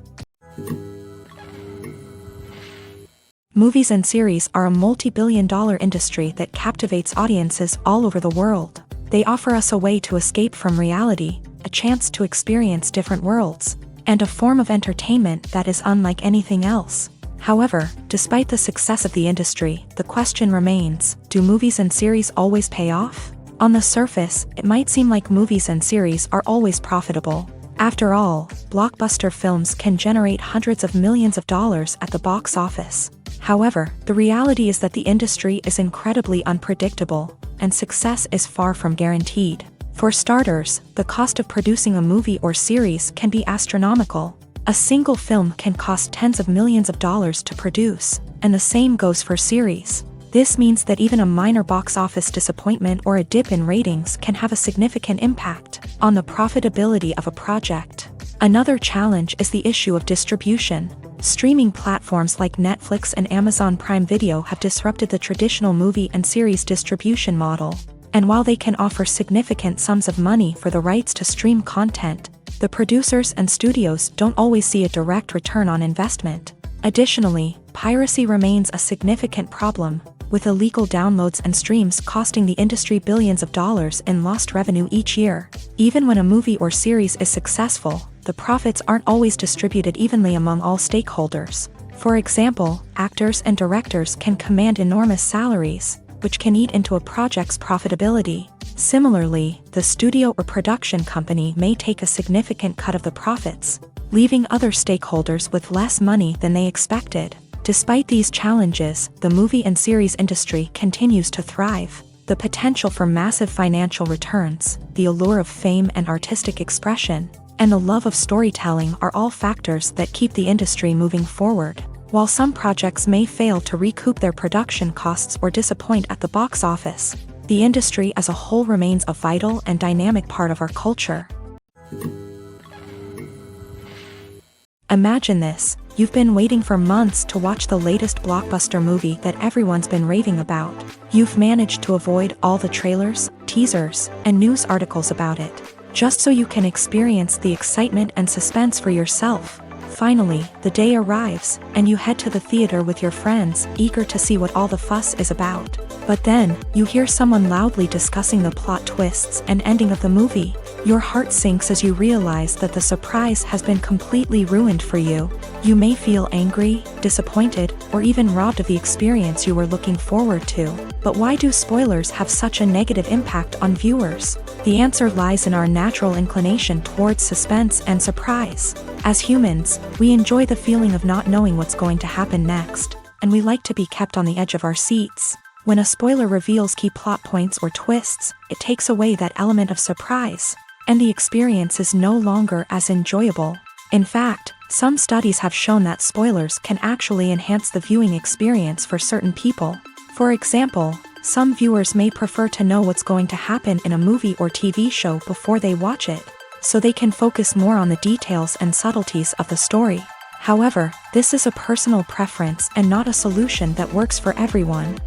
Movies and series are a multi-billion-dollar industry that captivates audiences all over the world. They offer us a way to escape from reality, a chance to experience different worlds, and a form of entertainment that is unlike anything else. However, despite the success of the industry, the question remains, do movies and series always pay off? On the surface, it might seem like movies and series are always profitable. After all, blockbuster films can generate hundreds of millions of dollars at the box office. However, the reality is that the industry is incredibly unpredictable, and success is far from guaranteed. For starters, the cost of producing a movie or series can be astronomical. A single film can cost tens of millions of dollars to produce, and the same goes for series. This means that even a minor box office disappointment or a dip in ratings can have a significant impact on the profitability of a project. Another challenge is the issue of distribution. Streaming platforms like Netflix and Amazon Prime Video have disrupted the traditional movie and series distribution model. And while they can offer significant sums of money for the rights to stream content, the producers and studios don't always see a direct return on investment. Additionally, piracy remains a significant problem, with illegal downloads and streams costing the industry billions of dollars in lost revenue each year. Even when a movie or series is successful, the profits aren't always distributed evenly among all stakeholders. For example, actors and directors can command enormous salaries, which can eat into a project's profitability. Similarly, the studio or production company may take a significant cut of the profits, leaving other stakeholders with less money than they expected. Despite these challenges, the movie and series industry continues to thrive. The potential for massive financial returns, the allure of fame and artistic expression, and the love of storytelling are all factors that keep the industry moving forward. While some projects may fail to recoup their production costs or disappoint at the box office, the industry as a whole remains a vital and dynamic part of our culture. Imagine this. You've been waiting for months to watch the latest blockbuster movie that everyone's been raving about. You've managed to avoid all the trailers, teasers, and news articles about it, just so you can experience the excitement and suspense for yourself. Finally, the day arrives, and you head to the theater with your friends, eager to see what all the fuss is about. But then, you hear someone loudly discussing the plot twists and ending of the movie. Your heart sinks as you realize that the surprise has been completely ruined for you. You may feel angry, disappointed, or even robbed of the experience you were looking forward to. But why do spoilers have such a negative impact on viewers? The answer lies in our natural inclination towards suspense and surprise. As humans, we enjoy the feeling of not knowing what's going to happen next, and we like to be kept on the edge of our seats. When a spoiler reveals key plot points or twists, it takes away that element of surprise, and the experience is no longer as enjoyable. In fact, some studies have shown that spoilers can actually enhance the viewing experience for certain people. For example, some viewers may prefer to know what's going to happen in a movie or TV show before they watch it, so they can focus more on the details and subtleties of the story. However, this is a personal preference and not a solution that works for everyone.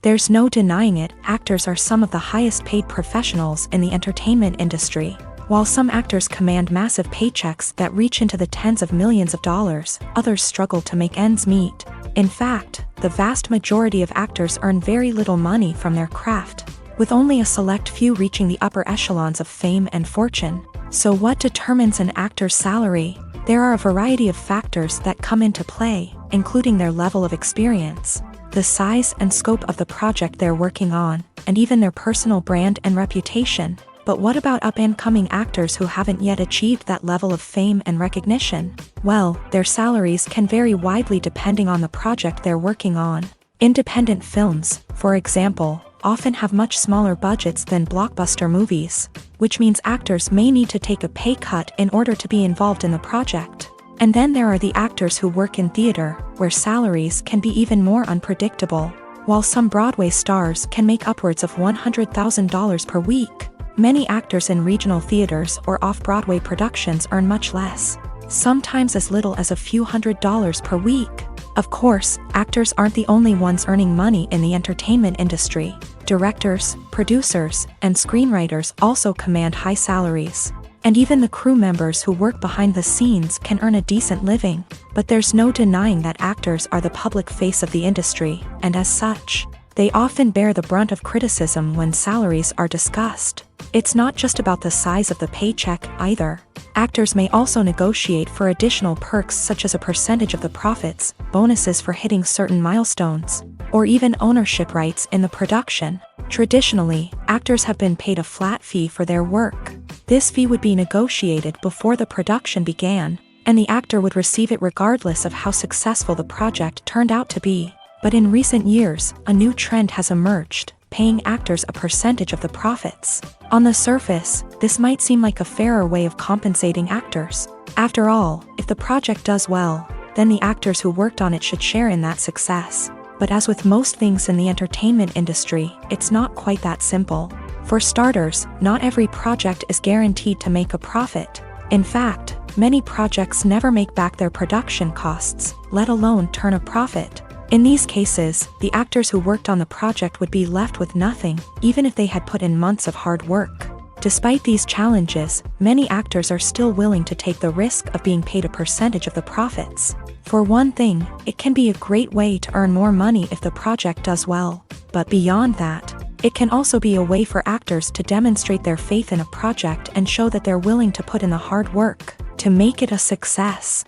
There's no denying it, actors are some of the highest paid professionals in the entertainment industry. While some actors command massive paychecks that reach into the tens of millions of dollars, others struggle to make ends meet. In fact, the vast majority of actors earn very little money from their craft, with only a select few reaching the upper echelons of fame and fortune. So what determines an actor's salary? There are a variety of factors that come into play, including their level of experience, the size and scope of the project they're working on, and even their personal brand and reputation. But what about up-and-coming actors who haven't yet achieved that level of fame and recognition? Well, their salaries can vary widely depending on the project they're working on. Independent films, for example, often have much smaller budgets than blockbuster movies, which means actors may need to take a pay cut in order to be involved in the project. And then there are the actors who work in theater, where salaries can be even more unpredictable. While some Broadway stars can make upwards of $100,000 per week, Many actors in regional theaters or off-Broadway productions earn much less, sometimes as little as a few $100s per week. Of course, actors aren't the only ones earning money in the entertainment industry. Directors, producers, and screenwriters also command high salaries. And even the crew members who work behind the scenes can earn a decent living. But there's no denying that actors are the public face of the industry, and as such, they often bear the brunt of criticism when salaries are discussed. It's not just about the size of the paycheck, either. Actors may also negotiate for additional perks such as a percentage of the profits, bonuses for hitting certain milestones, or even ownership rights in the production. Traditionally, actors have been paid a flat fee for their work. This fee would be negotiated before the production began, and the actor would receive it regardless of how successful the project turned out to be. But in recent years, a new trend has emerged, paying actors a percentage of the profits. On the surface, this might seem like a fairer way of compensating actors. After all, if the project does well, then the actors who worked on it should share in that success. But as with most things in the entertainment industry, it's not quite that simple. For starters, not every project is guaranteed to make a profit. In fact, many projects never make back their production costs, let alone turn a profit. In these cases, the actors who worked on the project would be left with nothing, even if they had put in months of hard work. Despite these challenges, many actors are still willing to take the risk of being paid a percentage of the profits. For one thing, it can be a great way to earn more money if the project does well. But beyond that, it can also be a way for actors to demonstrate their faith in a project and show that they're willing to put in the hard work to make it a success.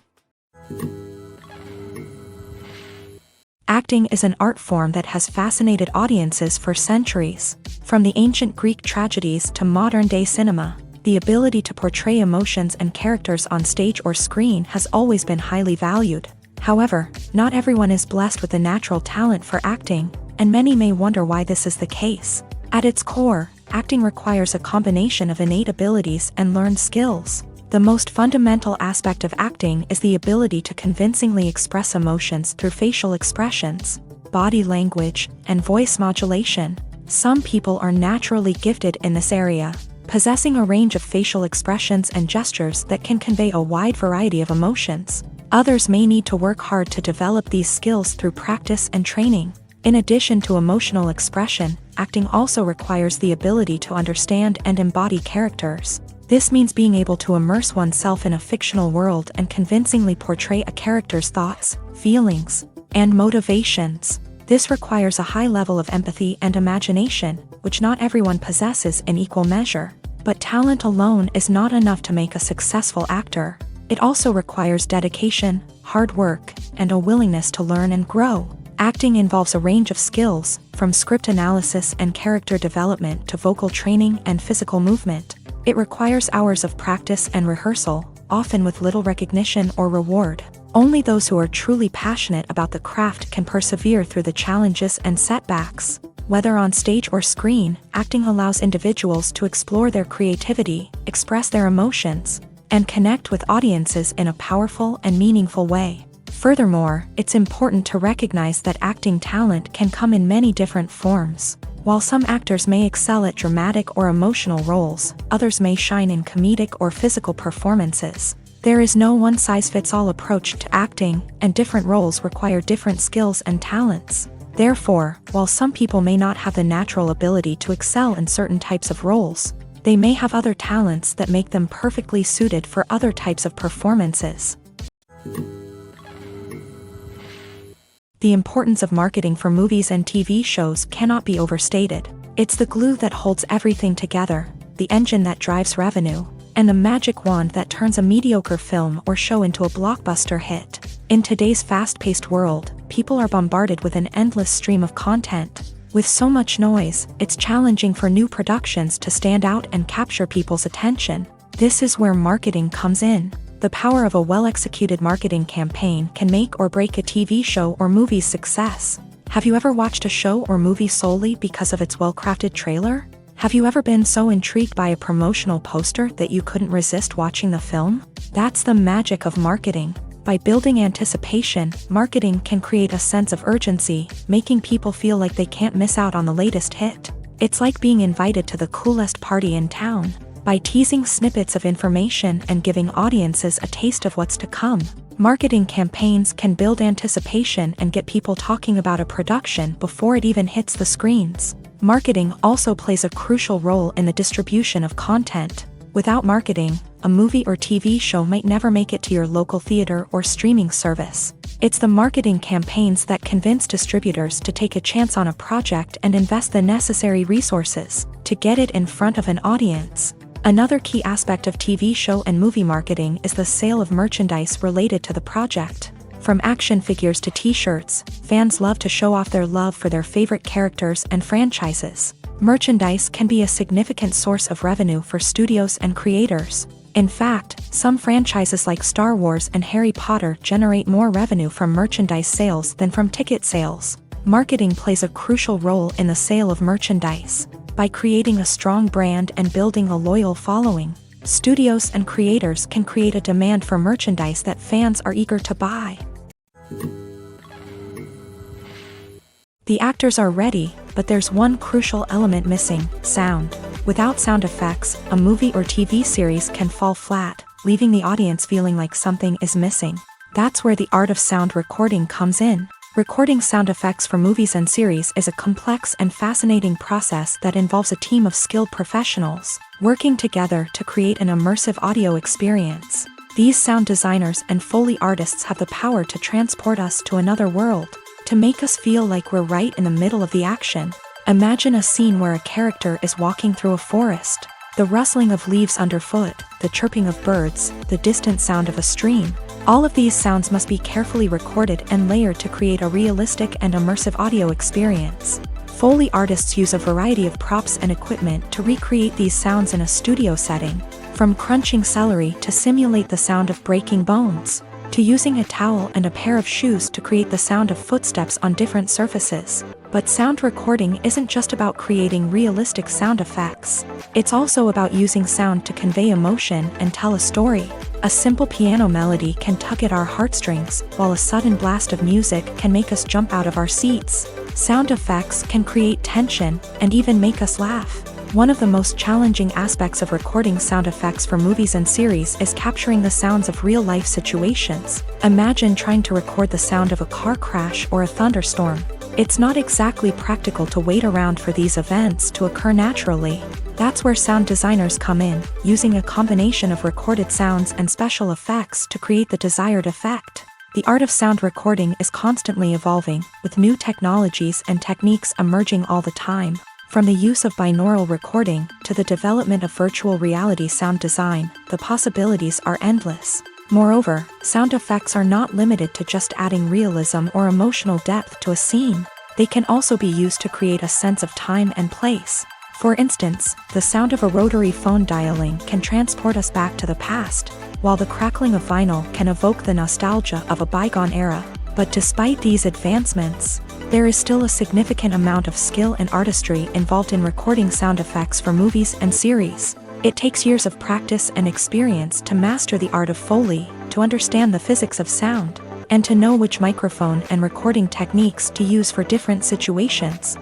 Acting is an art form that has fascinated audiences for centuries. From the ancient Greek tragedies to modern-day cinema, the ability to portray emotions and characters on stage or screen has always been highly valued. However, not everyone is blessed with the natural talent for acting, and many may wonder why this is the case. At its core, acting requires a combination of innate abilities and learned skills. The most fundamental aspect of acting is the ability to convincingly express emotions through facial expressions, body language, and voice modulation. Some people are naturally gifted in this area, possessing a range of facial expressions and gestures that can convey a wide variety of emotions. Others may need to work hard to develop these skills through practice and training. In addition to emotional expression, acting also requires the ability to understand and embody characters. This means being able to immerse oneself in a fictional world and convincingly portray a character's thoughts, feelings, and motivations. This requires a high level of empathy and imagination, which not everyone possesses in equal measure. But talent alone is not enough to make a successful actor. It also requires dedication, hard work, and a willingness to learn and grow. Acting involves a range of skills, from script analysis and character development to vocal training and physical movement. It requires hours of practice and rehearsal, often with little recognition or reward. Only those who are truly passionate about the craft can persevere through the challenges and setbacks. Whether on stage or screen, acting allows individuals to explore their creativity, express their emotions, and connect with audiences in a powerful and meaningful way. Furthermore, it's important to recognize that acting talent can come in many different forms. While some actors may excel at dramatic or emotional roles, others may shine in comedic or physical performances. There is no one-size-fits-all approach to acting, and different roles require different skills and talents. Therefore, while some people may not have the natural ability to excel in certain types of roles, they may have other talents that make them perfectly suited for other types of performances. The importance of marketing for movies and TV shows cannot be overstated. It's the glue that holds everything together, the engine that drives revenue, and the magic wand that turns a mediocre film or show into a blockbuster hit. In today's fast-paced world, people are bombarded with an endless stream of content. With so much noise, it's challenging for new productions to stand out and capture people's attention. This is where marketing comes in. The power of a well-executed marketing campaign can make or break a TV show or movie's success. Have you ever watched a show or movie solely because of its well-crafted trailer? Have you ever been so intrigued by a promotional poster that you couldn't resist watching the film? That's the magic of marketing. By building anticipation, marketing can create a sense of urgency, making people feel like they can't miss out on the latest hit. It's like being invited to the coolest party in town. By teasing snippets of information and giving audiences a taste of what's to come, marketing campaigns can build anticipation and get people talking about a production before it even hits the screens. Marketing also plays a crucial role in the distribution of content. Without marketing, a movie or TV show might never make it to your local theater or streaming service. It's the marketing campaigns that convince distributors to take a chance on a project and invest the necessary resources to get it in front of an audience. Another key aspect of TV show and movie marketing is the sale of merchandise related to the project. From action figures to t-shirts, fans love to show off their love for their favorite characters and franchises. Merchandise can be a significant source of revenue for studios and creators. In fact, some franchises like Star Wars and Harry Potter generate more revenue from merchandise sales than from ticket sales. Marketing plays a crucial role in the sale of merchandise. By creating a strong brand and building a loyal following, studios and creators can create a demand for merchandise that fans are eager to buy. The actors are ready, but there's one crucial element missing: sound. Without sound effects, a movie or TV series can fall flat, leaving the audience feeling like something is missing. That's where the art of sound recording comes in. Recording sound effects for movies and series is a complex and fascinating process that involves a team of skilled professionals working together to create an immersive audio experience. These sound designers and Foley artists have the power to transport us to another world, to make us feel like we're right in the middle of the action. Imagine a scene where a character is walking through a forest. The rustling of leaves underfoot, the chirping of birds, the distant sound of a stream. All of these sounds must be carefully recorded and layered to create a realistic and immersive audio experience. Foley artists use a variety of props and equipment to recreate these sounds in a studio setting, from crunching celery to simulate the sound of breaking bones, to using a towel and a pair of shoes to create the sound of footsteps on different surfaces. But sound recording isn't just about creating realistic sound effects. It's also about using sound to convey emotion and tell a story. A simple piano melody can tug at our heartstrings, while a sudden blast of music can make us jump out of our seats. Sound effects can create tension and even make us laugh. One of the most challenging aspects of recording sound effects for movies and series is capturing the sounds of real-life situations. Imagine trying to record the sound of a car crash or a thunderstorm. It's not exactly practical to wait around for these events to occur naturally. That's where sound designers come in, using a combination of recorded sounds and special effects to create the desired effect. The art of sound recording is constantly evolving, with new technologies and techniques emerging all the time. From the use of binaural recording to the development of virtual reality sound design, the possibilities are endless. Moreover, sound effects are not limited to just adding realism or emotional depth to a scene. They can also be used to create a sense of time and place. For instance, the sound of a rotary phone dialing can transport us back to the past, while the crackling of vinyl can evoke the nostalgia of a bygone era. But despite these advancements, there is still a significant amount of skill and artistry involved in recording sound effects for movies and series. It takes years of practice and experience to master the art of Foley, to understand the physics of sound, and to know which microphone and recording techniques to use for different situations.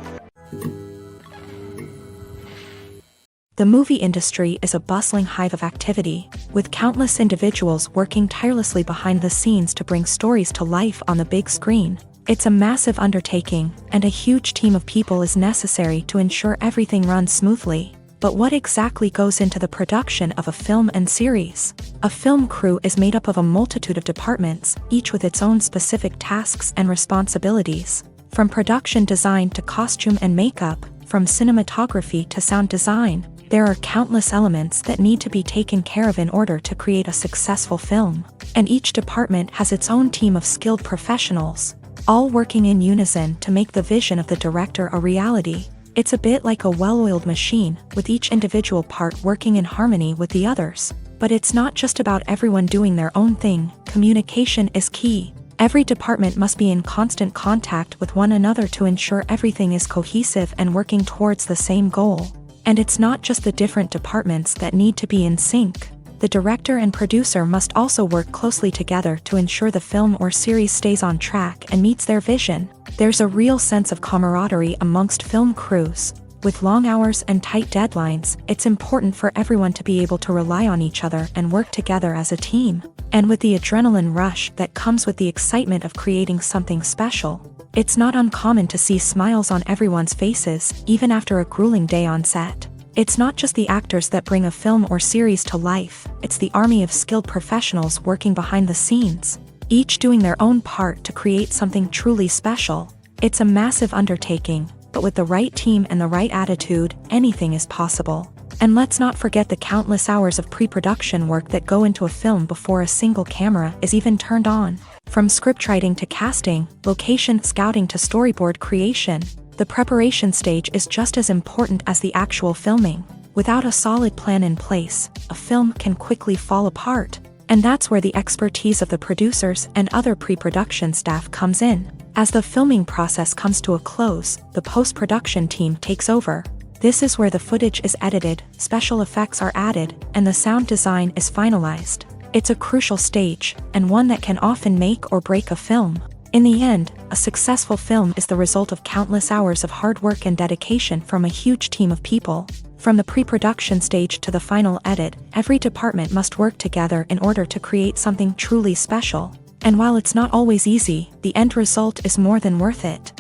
The movie industry is a bustling hive of activity, with countless individuals working tirelessly behind the scenes to bring stories to life on the big screen. It's a massive undertaking, and a huge team of people is necessary to ensure everything runs smoothly. But what exactly goes into the production of a film and series? A film crew is made up of a multitude of departments, each with its own specific tasks and responsibilities. From production design to costume and makeup, from cinematography to sound design, there are countless elements that need to be taken care of in order to create a successful film. And each department has its own team of skilled professionals, all working in unison to make the vision of the director a reality. It's a bit like a well-oiled machine, with each individual part working in harmony with the others. But it's not just about everyone doing their own thing. Communication is key. Every department must be in constant contact with one another to ensure everything is cohesive and working towards the same goal. And it's not just the different departments that need to be in sync. The director and producer must also work closely together to ensure the film or series stays on track and meets their vision. There's a real sense of camaraderie amongst film crews. With long hours and tight deadlines, it's important for everyone to be able to rely on each other and work together as a team. And with the adrenaline rush that comes with the excitement of creating something special, it's not uncommon to see smiles on everyone's faces, even after a grueling day on set. It's not just the actors that bring a film or series to life, it's the army of skilled professionals working behind the scenes, each doing their own part to create something truly special. It's a massive undertaking, but with the right team and the right attitude, anything is possible. And let's not forget the countless hours of pre-production work that go into a film before a single camera is even turned on. From scriptwriting to casting, location scouting to storyboard creation, the preparation stage is just as important as the actual filming. Without a solid plan in place, a film can quickly fall apart. And that's where the expertise of the producers and other pre-production staff comes in. As the filming process comes to a close, the post-production team takes over. This is where the footage is edited, special effects are added, and the sound design is finalized. It's a crucial stage, and one that can often make or break a film. In the end, a successful film is the result of countless hours of hard work and dedication from a huge team of people. From the pre-production stage to the final edit, every department must work together in order to create something truly special. And while it's not always easy, the end result is more than worth it.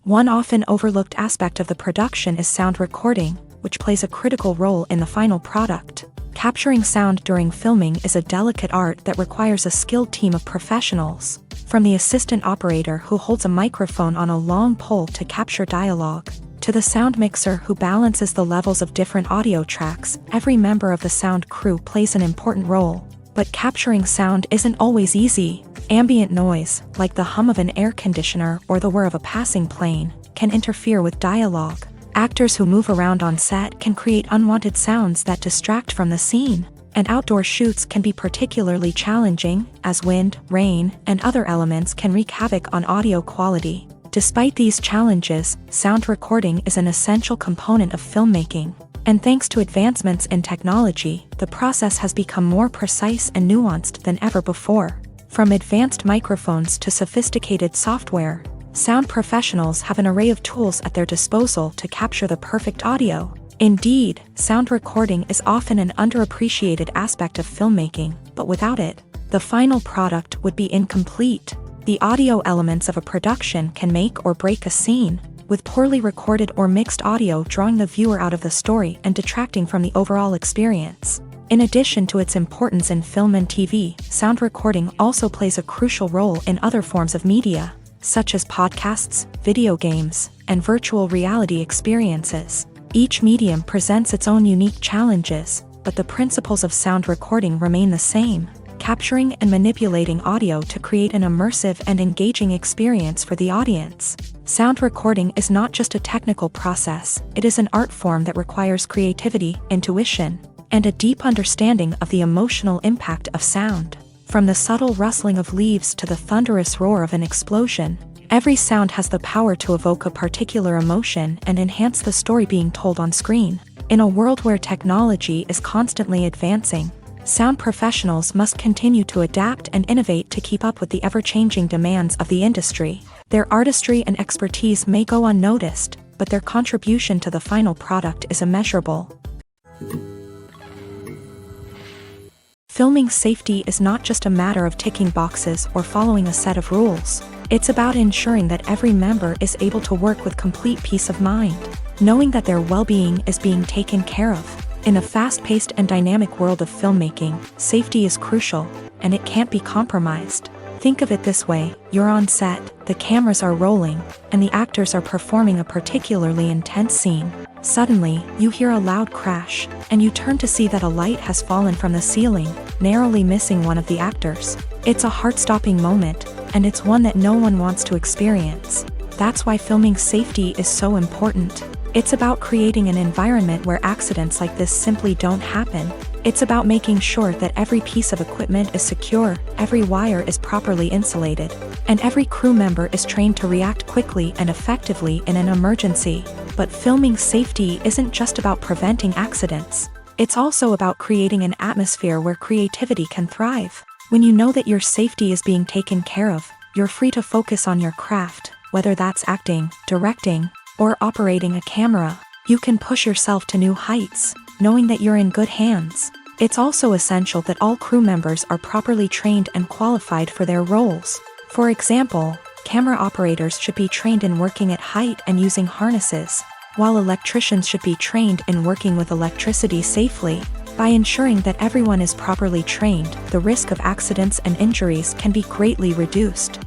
One often overlooked aspect of the production is sound recording, which plays a critical role in the final product. Capturing sound during filming is a delicate art that requires a skilled team of professionals. From the assistant operator who holds a microphone on a long pole to capture dialogue, to the sound mixer who balances the levels of different audio tracks, every member of the sound crew plays an important role. But capturing sound isn't always easy. Ambient noise, like the hum of an air conditioner or the whir of a passing plane, can interfere with dialogue. Actors who move around on set can create unwanted sounds that distract from the scene. And outdoor shoots can be particularly challenging, as wind, rain, and other elements can wreak havoc on audio quality. Despite these challenges, sound recording is an essential component of filmmaking. And thanks to advancements in technology, the process has become more precise and nuanced than ever before. From advanced microphones to sophisticated software, sound professionals have an array of tools at their disposal to capture the perfect audio. Indeed, sound recording is often an underappreciated aspect of filmmaking, but without it, the final product would be incomplete. The audio elements of a production can make or break a scene, with poorly recorded or mixed audio drawing the viewer out of the story and detracting from the overall experience. In addition to its importance in film and TV, sound recording also plays a crucial role in other forms of media, such as podcasts, video games, and virtual reality experiences. Each medium presents its own unique challenges, but the principles of sound recording remain the same, capturing and manipulating audio to create an immersive and engaging experience for the audience. Sound recording is not just a technical process, it is an art form that requires creativity, intuition, and a deep understanding of the emotional impact of sound. From the subtle rustling of leaves to the thunderous roar of an explosion, every sound has the power to evoke a particular emotion and enhance the story being told on screen. In a world where technology is constantly advancing, sound professionals must continue to adapt and innovate to keep up with the ever-changing demands of the industry. Their artistry and expertise may go unnoticed, but their contribution to the final product is immeasurable. Filming safety is not just a matter of ticking boxes or following a set of rules. It's about ensuring that every member is able to work with complete peace of mind, knowing that their well-being is being taken care of. In a fast-paced and dynamic world of filmmaking, safety is crucial, and it can't be compromised. Think of it this way: you're on set, the cameras are rolling, and the actors are performing a particularly intense scene. Suddenly, you hear a loud crash, and you turn to see that a light has fallen from the ceiling, narrowly missing one of the actors. It's a heart-stopping moment, and it's one that no one wants to experience. That's why filming safety is so important. It's about creating an environment where accidents like this simply don't happen. It's about making sure that every piece of equipment is secure, every wire is properly insulated, and every crew member is trained to react quickly and effectively in an emergency. But filming safety isn't just about preventing accidents. It's also about creating an atmosphere where creativity can thrive. When you know that your safety is being taken care of, you're free to focus on your craft, whether that's acting, directing, or operating a camera. You can push yourself to new heights, knowing that you're in good hands. It's also essential that all crew members are properly trained and qualified for their roles. For example, camera operators should be trained in working at height and using harnesses, while electricians should be trained in working with electricity safely. By ensuring that everyone is properly trained, the risk of accidents and injuries can be greatly reduced.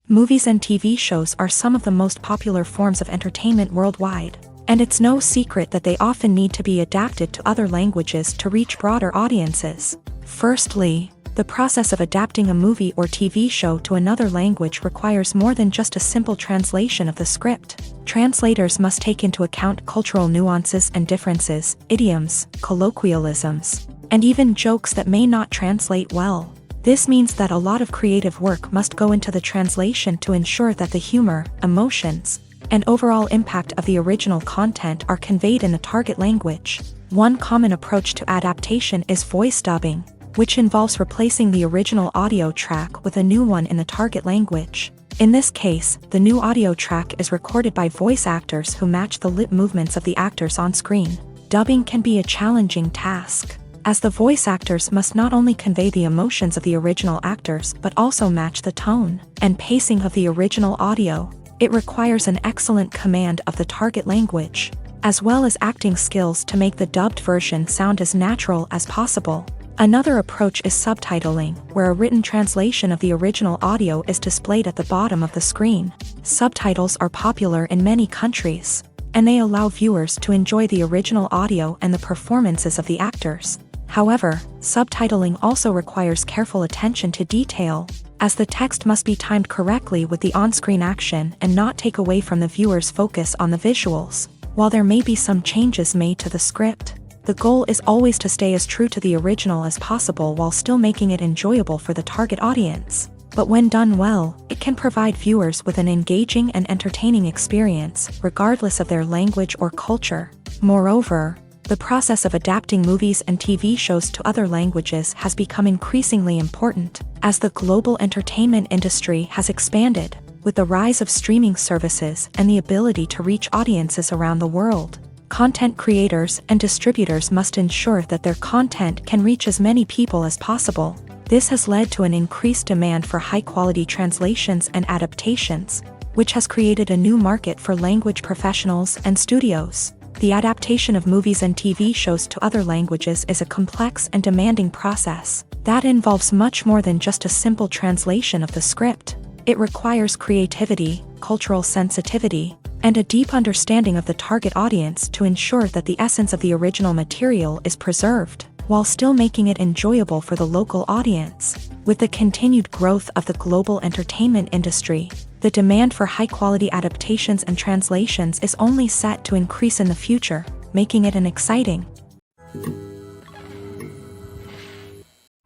Movies and TV shows are some of the most popular forms of entertainment worldwide, and it's no secret that they often need to be adapted to other languages to reach broader audiences. Firstly, the process of adapting a movie or TV show to another language requires more than just a simple translation of the script. Translators must take into account cultural nuances and differences, idioms, colloquialisms, and even jokes that may not translate well. This means that a lot of creative work must go into the translation to ensure that the humor, emotions, and overall impact of the original content are conveyed in the target language. One common approach to adaptation is voice dubbing, which involves replacing the original audio track with a new one in the target language. In this case, the new audio track is recorded by voice actors who match the lip movements of the actors on screen. Dubbing can be a challenging task, as the voice actors must not only convey the emotions of the original actors but also match the tone and pacing of the original audio. It requires an excellent command of the target language, as well as acting skills to make the dubbed version sound as natural as possible. Another approach is subtitling, where a written translation of the original audio is displayed at the bottom of the screen. Subtitles are popular in many countries, and they allow viewers to enjoy the original audio and the performances of the actors. However, subtitling also requires careful attention to detail, as the text must be timed correctly with the on-screen action and not take away from the viewer's focus on the visuals. While there may be some changes made to the script, the goal is always to stay as true to the original as possible while still making it enjoyable for the target audience. But when done well, it can provide viewers with an engaging and entertaining experience, regardless of their language or culture. Moreover, the process of adapting movies and TV shows to other languages has become increasingly important, as the global entertainment industry has expanded, with the rise of streaming services and the ability to reach audiences around the world. Content creators and distributors must ensure that their content can reach as many people as possible. This has led to an increased demand for high-quality translations and adaptations, which has created a new market for language professionals and studios. The adaptation of movies and TV shows to other languages is a complex and demanding process that involves much more than just a simple translation of the script. It requires creativity, cultural sensitivity, and a deep understanding of the target audience to ensure that the essence of the original material is preserved, while still making it enjoyable for the local audience. With the continued growth of the global entertainment industry, the demand for high-quality adaptations and translations is only set to increase in the future, making it an exciting.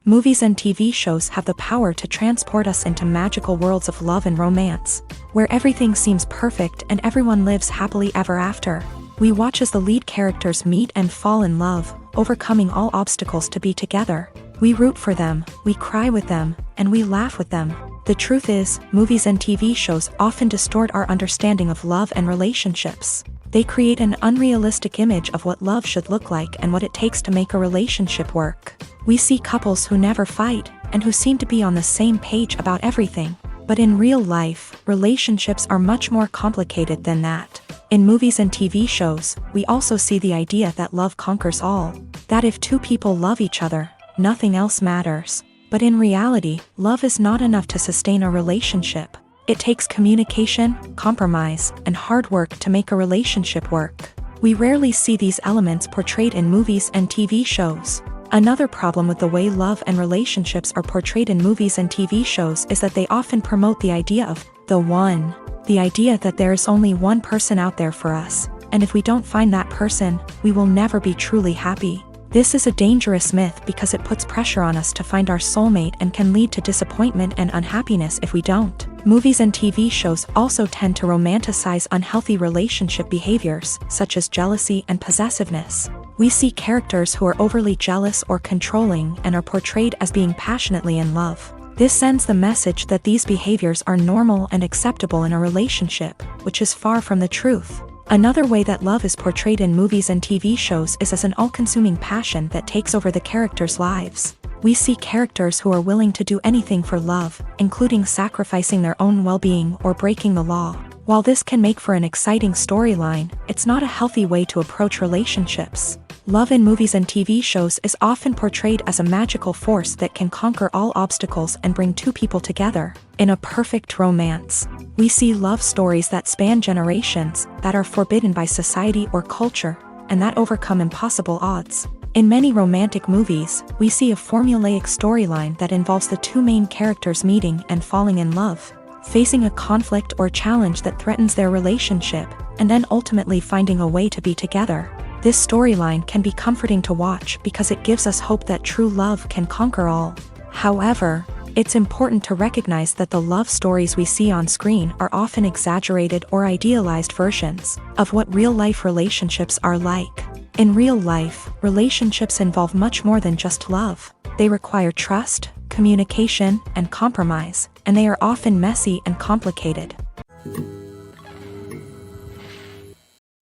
Movies and TV shows have the power to transport us into magical worlds of love and romance, where everything seems perfect and everyone lives happily ever after. We watch as the lead characters meet and fall in love, overcoming all obstacles to be together. We root for them, we cry with them, and we laugh with them. The truth is, movies and TV shows often distort our understanding of love and relationships. They create an unrealistic image of what love should look like and what it takes to make a relationship work. We see couples who never fight, and who seem to be on the same page about everything. But in real life, relationships are much more complicated than that. In movies and TV shows, we also see the idea that love conquers all. That if two people love each other, nothing else matters. But in reality, love is not enough to sustain a relationship. It takes communication, compromise, and hard work to make a relationship work. We rarely see these elements portrayed in movies and TV shows. Another problem with the way love and relationships are portrayed in movies and TV shows is that they often promote the idea of the one. The idea that there is only one person out there for us, and if we don't find that person, we will never be truly happy. This is a dangerous myth because it puts pressure on us to find our soulmate and can lead to disappointment and unhappiness if we don't. Movies and TV shows also tend to romanticize unhealthy relationship behaviors, such as jealousy and possessiveness. We see characters who are overly jealous or controlling and are portrayed as being passionately in love. This sends the message that these behaviors are normal and acceptable in a relationship, which is far from the truth. Another way that love is portrayed in movies and TV shows is as an all-consuming passion that takes over the characters' lives. We see characters who are willing to do anything for love, including sacrificing their own well-being or breaking the law. While this can make for an exciting storyline, it's not a healthy way to approach relationships. Love in movies and TV shows is often portrayed as a magical force that can conquer all obstacles and bring two people together. In a perfect romance, we see love stories that span generations, that are forbidden by society or culture, and that overcome impossible odds. In many romantic movies, we see a formulaic storyline that involves the two main characters meeting and falling in love, facing a conflict or challenge that threatens their relationship, and then ultimately finding a way to be together. This storyline can be comforting to watch because it gives us hope that true love can conquer all. However, it's important to recognize that the love stories we see on screen are often exaggerated or idealized versions of what real-life relationships are like. In real life, relationships involve much more than just love. They require trust, communication, and compromise, and they are often messy and complicated.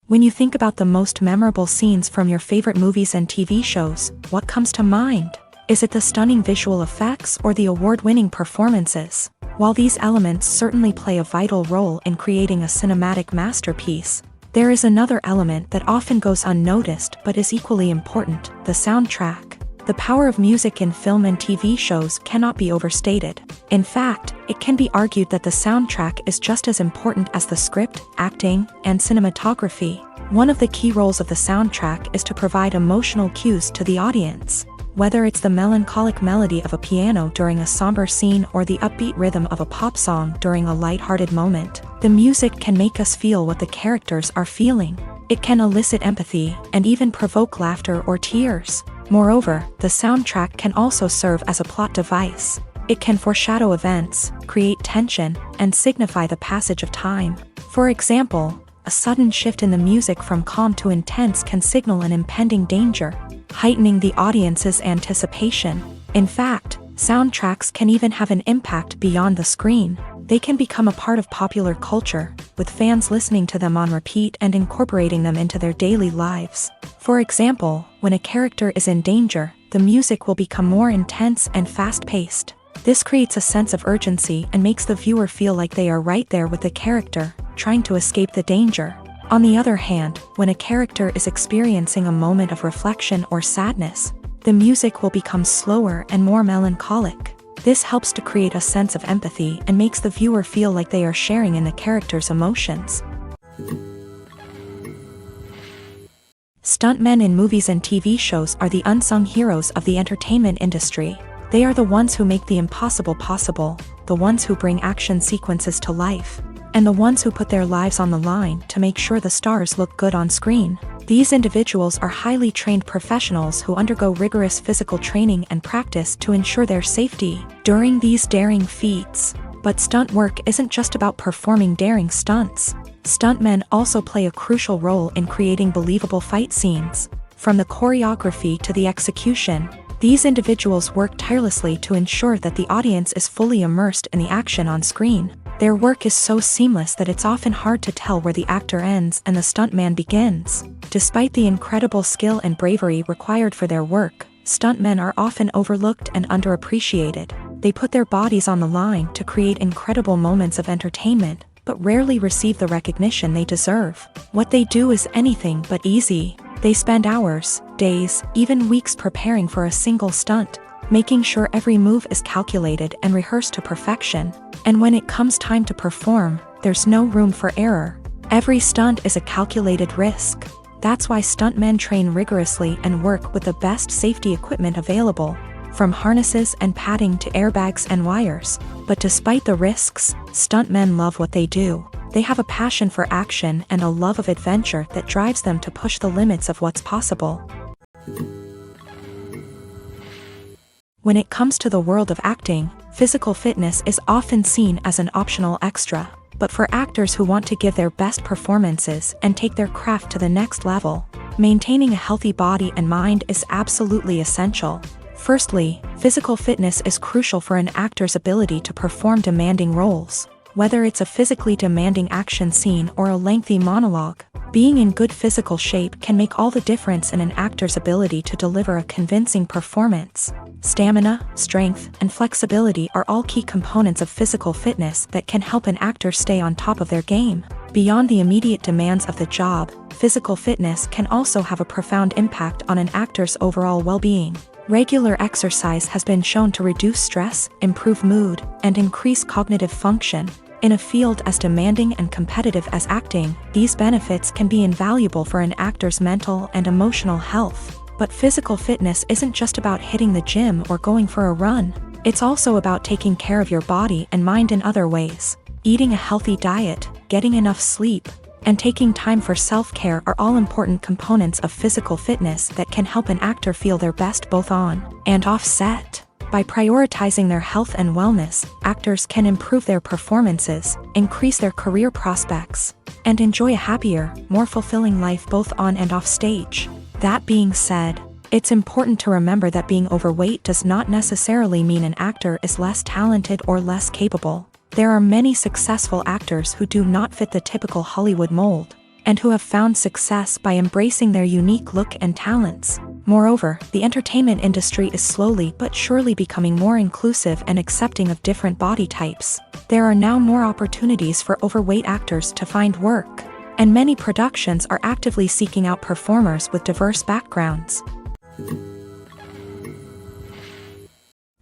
When you think about the most memorable scenes from your favorite movies and TV shows, what comes to mind? Is it the stunning visual effects or the award-winning performances? While these elements certainly play a vital role in creating a cinematic masterpiece, there is another element that often goes unnoticed but is equally important: the soundtrack. The power of music in film and TV shows cannot be overstated. In fact, it can be argued that the soundtrack is just as important as the script, acting, and cinematography. One of the key roles of the soundtrack is to provide emotional cues to the audience. Whether it's the melancholic melody of a piano during a somber scene or the upbeat rhythm of a pop song during a lighthearted moment, the music can make us feel what the characters are feeling. It can elicit empathy and even provoke laughter or tears. Moreover, the soundtrack can also serve as a plot device. It can foreshadow events, create tension, and signify the passage of time. For example, a sudden shift in the music from calm to intense can signal an impending danger, heightening the audience's anticipation. In fact, soundtracks can even have an impact beyond the screen. They can become a part of popular culture, with fans listening to them on repeat and incorporating them into their daily lives. For example, when a character is in danger, the music will become more intense and fast-paced. This creates a sense of urgency and makes the viewer feel like they are right there with the character, trying to escape the danger. On the other hand, when a character is experiencing a moment of reflection or sadness, the music will become slower and more melancholic. This helps to create a sense of empathy and makes the viewer feel like they are sharing in the character's emotions. Stuntmen in movies and TV shows are the unsung heroes of the entertainment industry. They are the ones who make the impossible possible, the ones who bring action sequences to life, and the ones who put their lives on the line to make sure the stars look good on screen. These individuals are highly trained professionals who undergo rigorous physical training and practice to ensure their safety during these daring feats. But stunt work isn't just about performing daring stunts. Stuntmen also play a crucial role in creating believable fight scenes. From the choreography to the execution, these individuals work tirelessly to ensure that the audience is fully immersed in the action on screen. Their work is so seamless that it's often hard to tell where the actor ends and the stuntman begins. Despite the incredible skill and bravery required for their work, stuntmen are often overlooked and underappreciated. They put their bodies on the line to create incredible moments of entertainment, but rarely receive the recognition they deserve. What they do is anything but easy. They spend hours, days, even weeks preparing for a single stunt, making sure every move is calculated and rehearsed to perfection. And when it comes time to perform, there's no room for error. Every stunt is a calculated risk. That's why stuntmen train rigorously and work with the best safety equipment available, from harnesses and padding to airbags and wires. But despite the risks, stuntmen love what they do. They have a passion for action and a love of adventure that drives them to push the limits of what's possible. When it comes to the world of acting, physical fitness is often seen as an optional extra. But for actors who want to give their best performances and take their craft to the next level, maintaining a healthy body and mind is absolutely essential. Firstly, physical fitness is crucial for an actor's ability to perform demanding roles. Whether it's a physically demanding action scene or a lengthy monologue, being in good physical shape can make all the difference in an actor's ability to deliver a convincing performance. Stamina, strength, and flexibility are all key components of physical fitness that can help an actor stay on top of their game. Beyond the immediate demands of the job, physical fitness can also have a profound impact on an actor's overall well-being. Regular exercise has been shown to reduce stress, improve mood, and increase cognitive function. In a field as demanding and competitive as acting, these benefits can be invaluable for an actor's mental and emotional health. But physical fitness isn't just about hitting the gym or going for a run. It's also about taking care of your body and mind in other ways. Eating a healthy diet, getting enough sleep, and taking time for self-care are all important components of physical fitness that can help an actor feel their best both on and off set. By prioritizing their health and wellness, actors can improve their performances, increase their career prospects, and enjoy a happier, more fulfilling life both on and off stage. That being said, it's important to remember that being overweight does not necessarily mean an actor is less talented or less capable. There are many successful actors who do not fit the typical Hollywood mold, and who have found success by embracing their unique look and talents. Moreover, the entertainment industry is slowly but surely becoming more inclusive and accepting of different body types. There are now more opportunities for overweight actors to find work, and many productions are actively seeking out performers with diverse backgrounds.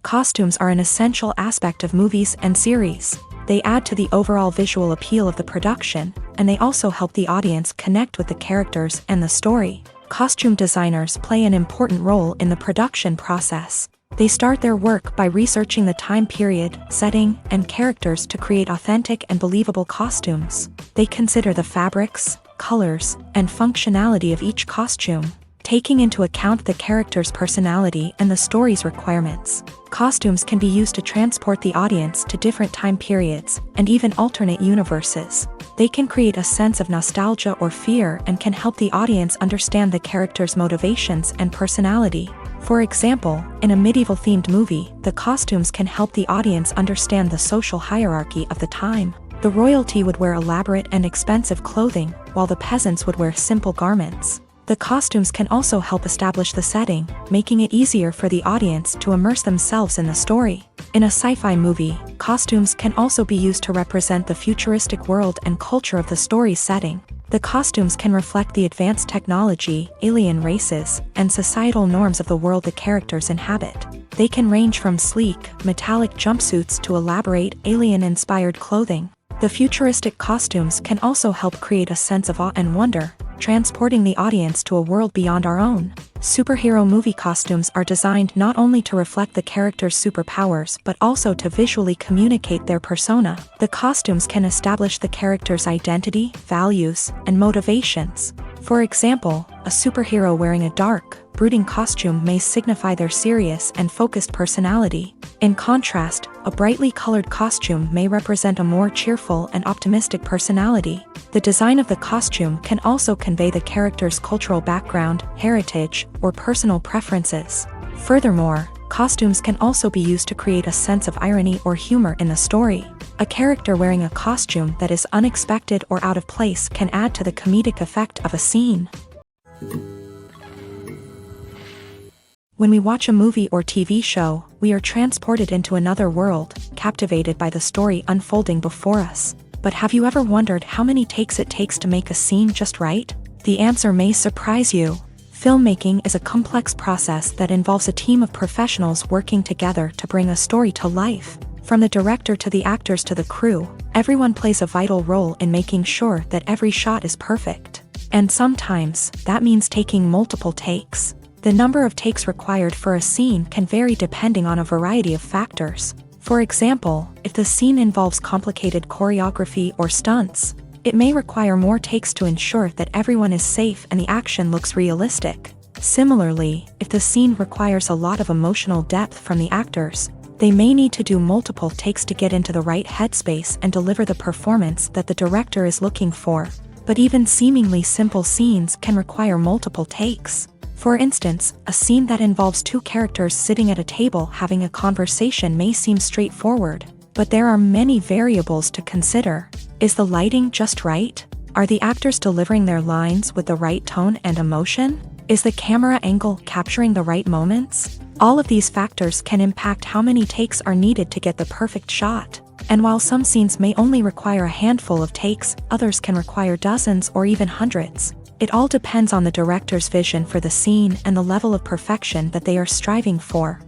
Costumes are an essential aspect of movies and series. They add to the overall visual appeal of the production, and they also help the audience connect with the characters and the story. Costume designers play an important role in the production process. They start their work by researching the time period, setting, and characters to create authentic and believable costumes. They consider the fabrics, colors, and functionality of each costume, taking into account the character's personality and the story's requirements. Costumes can be used to transport the audience to different time periods and even alternate universes. They can create a sense of nostalgia or fear and can help the audience understand the character's motivations and personality. For example, in a medieval-themed movie, the costumes can help the audience understand the social hierarchy of the time. The royalty would wear elaborate and expensive clothing, while the peasants would wear simple garments. The costumes can also help establish the setting, making it easier for the audience to immerse themselves in the story. In a sci-fi movie, costumes can also be used to represent the futuristic world and culture of the story's setting. The costumes can reflect the advanced technology, alien races, and societal norms of the world the characters inhabit. They can range from sleek, metallic jumpsuits to elaborate, alien-inspired clothing. The futuristic costumes can also help create a sense of awe and wonder, transporting the audience to a world beyond our own. Superhero movie costumes are designed not only to reflect the character's superpowers but also to visually communicate their persona. The costumes can establish the character's identity, values, and motivations. For example, a superhero wearing a dark, brooding costume may signify their serious and focused personality. In contrast, a brightly colored costume may represent a more cheerful and optimistic personality. The design of the costume can also convey the character's cultural background, heritage, or personal preferences. Furthermore, costumes can also be used to create a sense of irony or humor in the story. A character wearing a costume that is unexpected or out of place can add to the comedic effect of a scene. When we watch a movie or TV show, we are transported into another world, captivated by the story unfolding before us. But have you ever wondered how many takes it takes to make a scene just right? The answer may surprise you. Filmmaking is a complex process that involves a team of professionals working together to bring a story to life. From the director to the actors to the crew, everyone plays a vital role in making sure that every shot is perfect. And sometimes, that means taking multiple takes. The number of takes required for a scene can vary depending on a variety of factors. For example, if the scene involves complicated choreography or stunts, it may require more takes to ensure that everyone is safe and the action looks realistic. Similarly, if the scene requires a lot of emotional depth from the actors, they may need to do multiple takes to get into the right headspace and deliver the performance that the director is looking for. But even seemingly simple scenes can require multiple takes. For instance, a scene that involves two characters sitting at a table having a conversation may seem straightforward, but there are many variables to consider. Is the lighting just right? Are the actors delivering their lines with the right tone and emotion? Is the camera angle capturing the right moments? All of these factors can impact how many takes are needed to get the perfect shot. And while some scenes may only require a handful of takes, others can require dozens or even hundreds. It all depends on the director's vision for the scene and the level of perfection that they are striving for.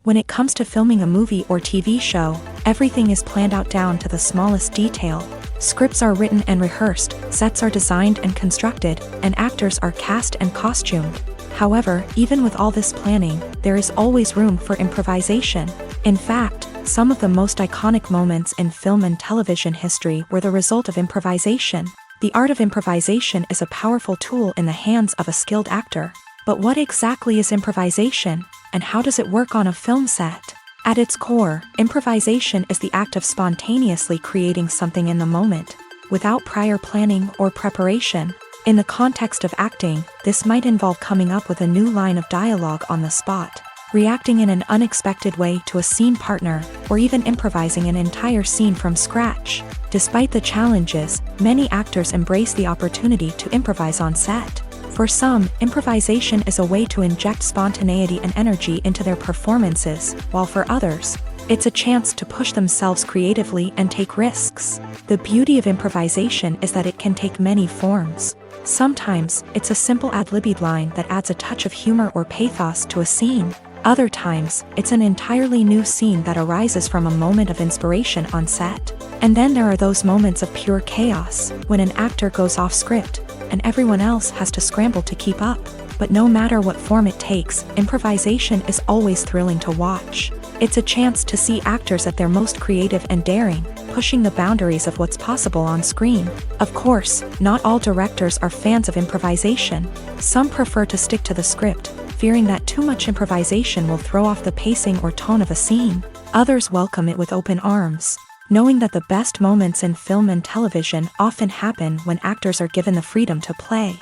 When it comes to filming a movie or TV show, everything is planned out down to the smallest detail. Scripts are written and rehearsed, sets are designed and constructed, and actors are cast and costumed. However, even with all this planning, there is always room for improvisation. In fact, some of the most iconic moments in film and television history were the result of improvisation. The art of improvisation is a powerful tool in the hands of a skilled actor. But what exactly is improvisation, and how does it work on a film set? At its core, improvisation is the act of spontaneously creating something in the moment, without prior planning or preparation. In the context of acting, this might involve coming up with a new line of dialogue on the spot, reacting in an unexpected way to a scene partner, or even improvising an entire scene from scratch. Despite the challenges, many actors embrace the opportunity to improvise on set. For some, improvisation is a way to inject spontaneity and energy into their performances, while for others, it's a chance to push themselves creatively and take risks. The beauty of improvisation is that it can take many forms. Sometimes, it's a simple ad-libbed line that adds a touch of humor or pathos to a scene. Other times, it's an entirely new scene that arises from a moment of inspiration on set. And then there are those moments of pure chaos, when an actor goes off script, and everyone else has to scramble to keep up. But no matter what form it takes, improvisation is always thrilling to watch. It's a chance to see actors at their most creative and daring, pushing the boundaries of what's possible on screen. Of course, not all directors are fans of improvisation. Some prefer to stick to the script, fearing that too much improvisation will throw off the pacing or tone of a scene. Others welcome it with open arms, knowing that the best moments in film and television often happen when actors are given the freedom to play.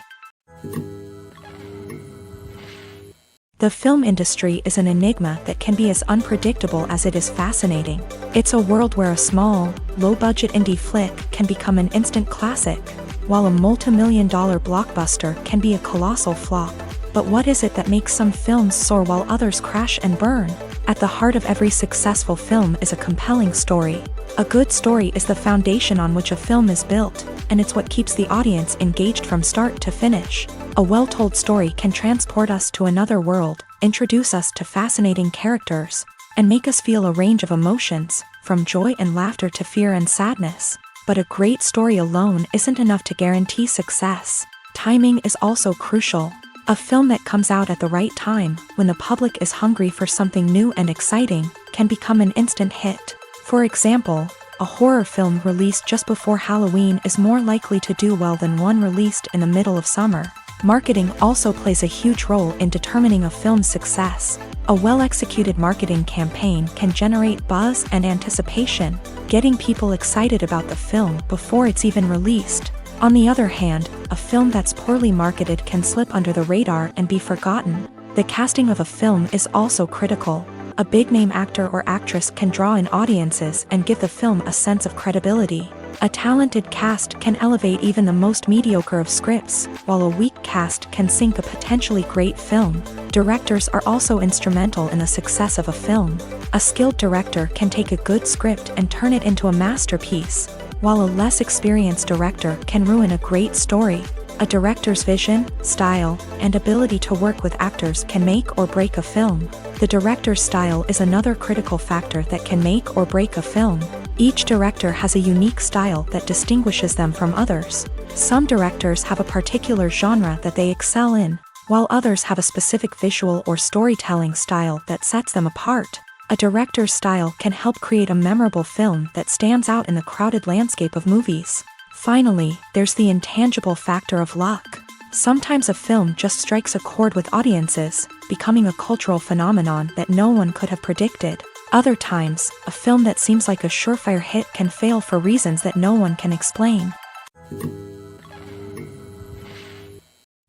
The film industry is an enigma that can be as unpredictable as it is fascinating. It's a world where a small, low-budget indie flick can become an instant classic, while a multi-million-dollar blockbuster can be a colossal flop. But what is it that makes some films soar while others crash and burn? At the heart of every successful film is a compelling story. A good story is the foundation on which a film is built, and it's what keeps the audience engaged from start to finish. A well-told story can transport us to another world, introduce us to fascinating characters, and make us feel a range of emotions, from joy and laughter to fear and sadness. But a great story alone isn't enough to guarantee success. Timing is also crucial. A film that comes out at the right time, when the public is hungry for something new and exciting, can become an instant hit. For example, a horror film released just before Halloween is more likely to do well than one released in the middle of summer. Marketing also plays a huge role in determining a film's success. A well-executed marketing campaign can generate buzz and anticipation, getting people excited about the film before it's even released. On the other hand, a film that's poorly marketed can slip under the radar and be forgotten. The casting of a film is also critical. A big-name actor or actress can draw in audiences and give the film a sense of credibility. A talented cast can elevate even the most mediocre of scripts, while a weak cast can sink a potentially great film. Directors are also instrumental in the success of a film. A skilled director can take a good script and turn it into a masterpiece, while a less experienced director can ruin a great story. A director's vision, style, and ability to work with actors can make or break a film. The director's style is another critical factor that can make or break a film. Each director has a unique style that distinguishes them from others. Some directors have a particular genre that they excel in, while others have a specific visual or storytelling style that sets them apart. A director's style can help create a memorable film that stands out in the crowded landscape of movies. Finally, there's the intangible factor of luck. Sometimes a film just strikes a chord with audiences, becoming a cultural phenomenon that no one could have predicted. Other times, a film that seems like a surefire hit can fail for reasons that no one can explain.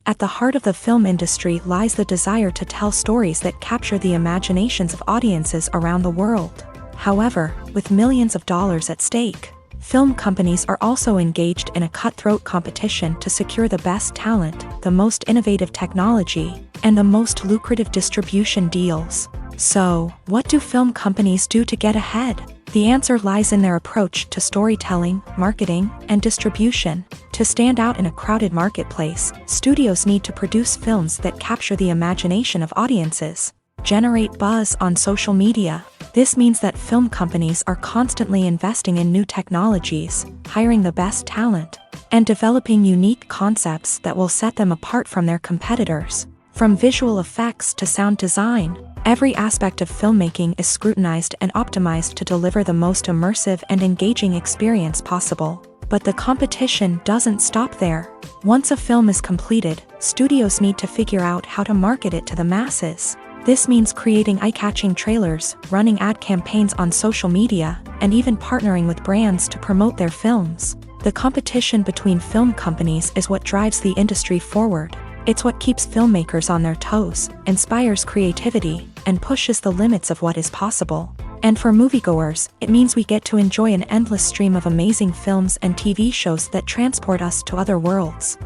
At the heart of the film industry lies the desire to tell stories that capture the imaginations of audiences around the world. However, with millions of dollars at stake, film companies are also engaged in a cutthroat competition to secure the best talent, the most innovative technology, and the most lucrative distribution deals. So, what do film companies do to get ahead? The answer lies in their approach to storytelling, marketing, and distribution. To stand out in a crowded marketplace, studios need to produce films that capture the imagination of audiences, generate buzz on social media. This means that film companies are constantly investing in new technologies, hiring the best talent, and developing unique concepts that will set them apart from their competitors. From visual effects to sound design, every aspect of filmmaking is scrutinized and optimized to deliver the most immersive and engaging experience possible. But the competition doesn't stop there. Once a film is completed, studios need to figure out how to market it to the masses. This means creating eye-catching trailers, running ad campaigns on social media, and even partnering with brands to promote their films. The competition between film companies is what drives the industry forward. It's what keeps filmmakers on their toes, inspires creativity, and pushes the limits of what is possible. And for moviegoers, it means we get to enjoy an endless stream of amazing films and TV shows that transport us to other worlds.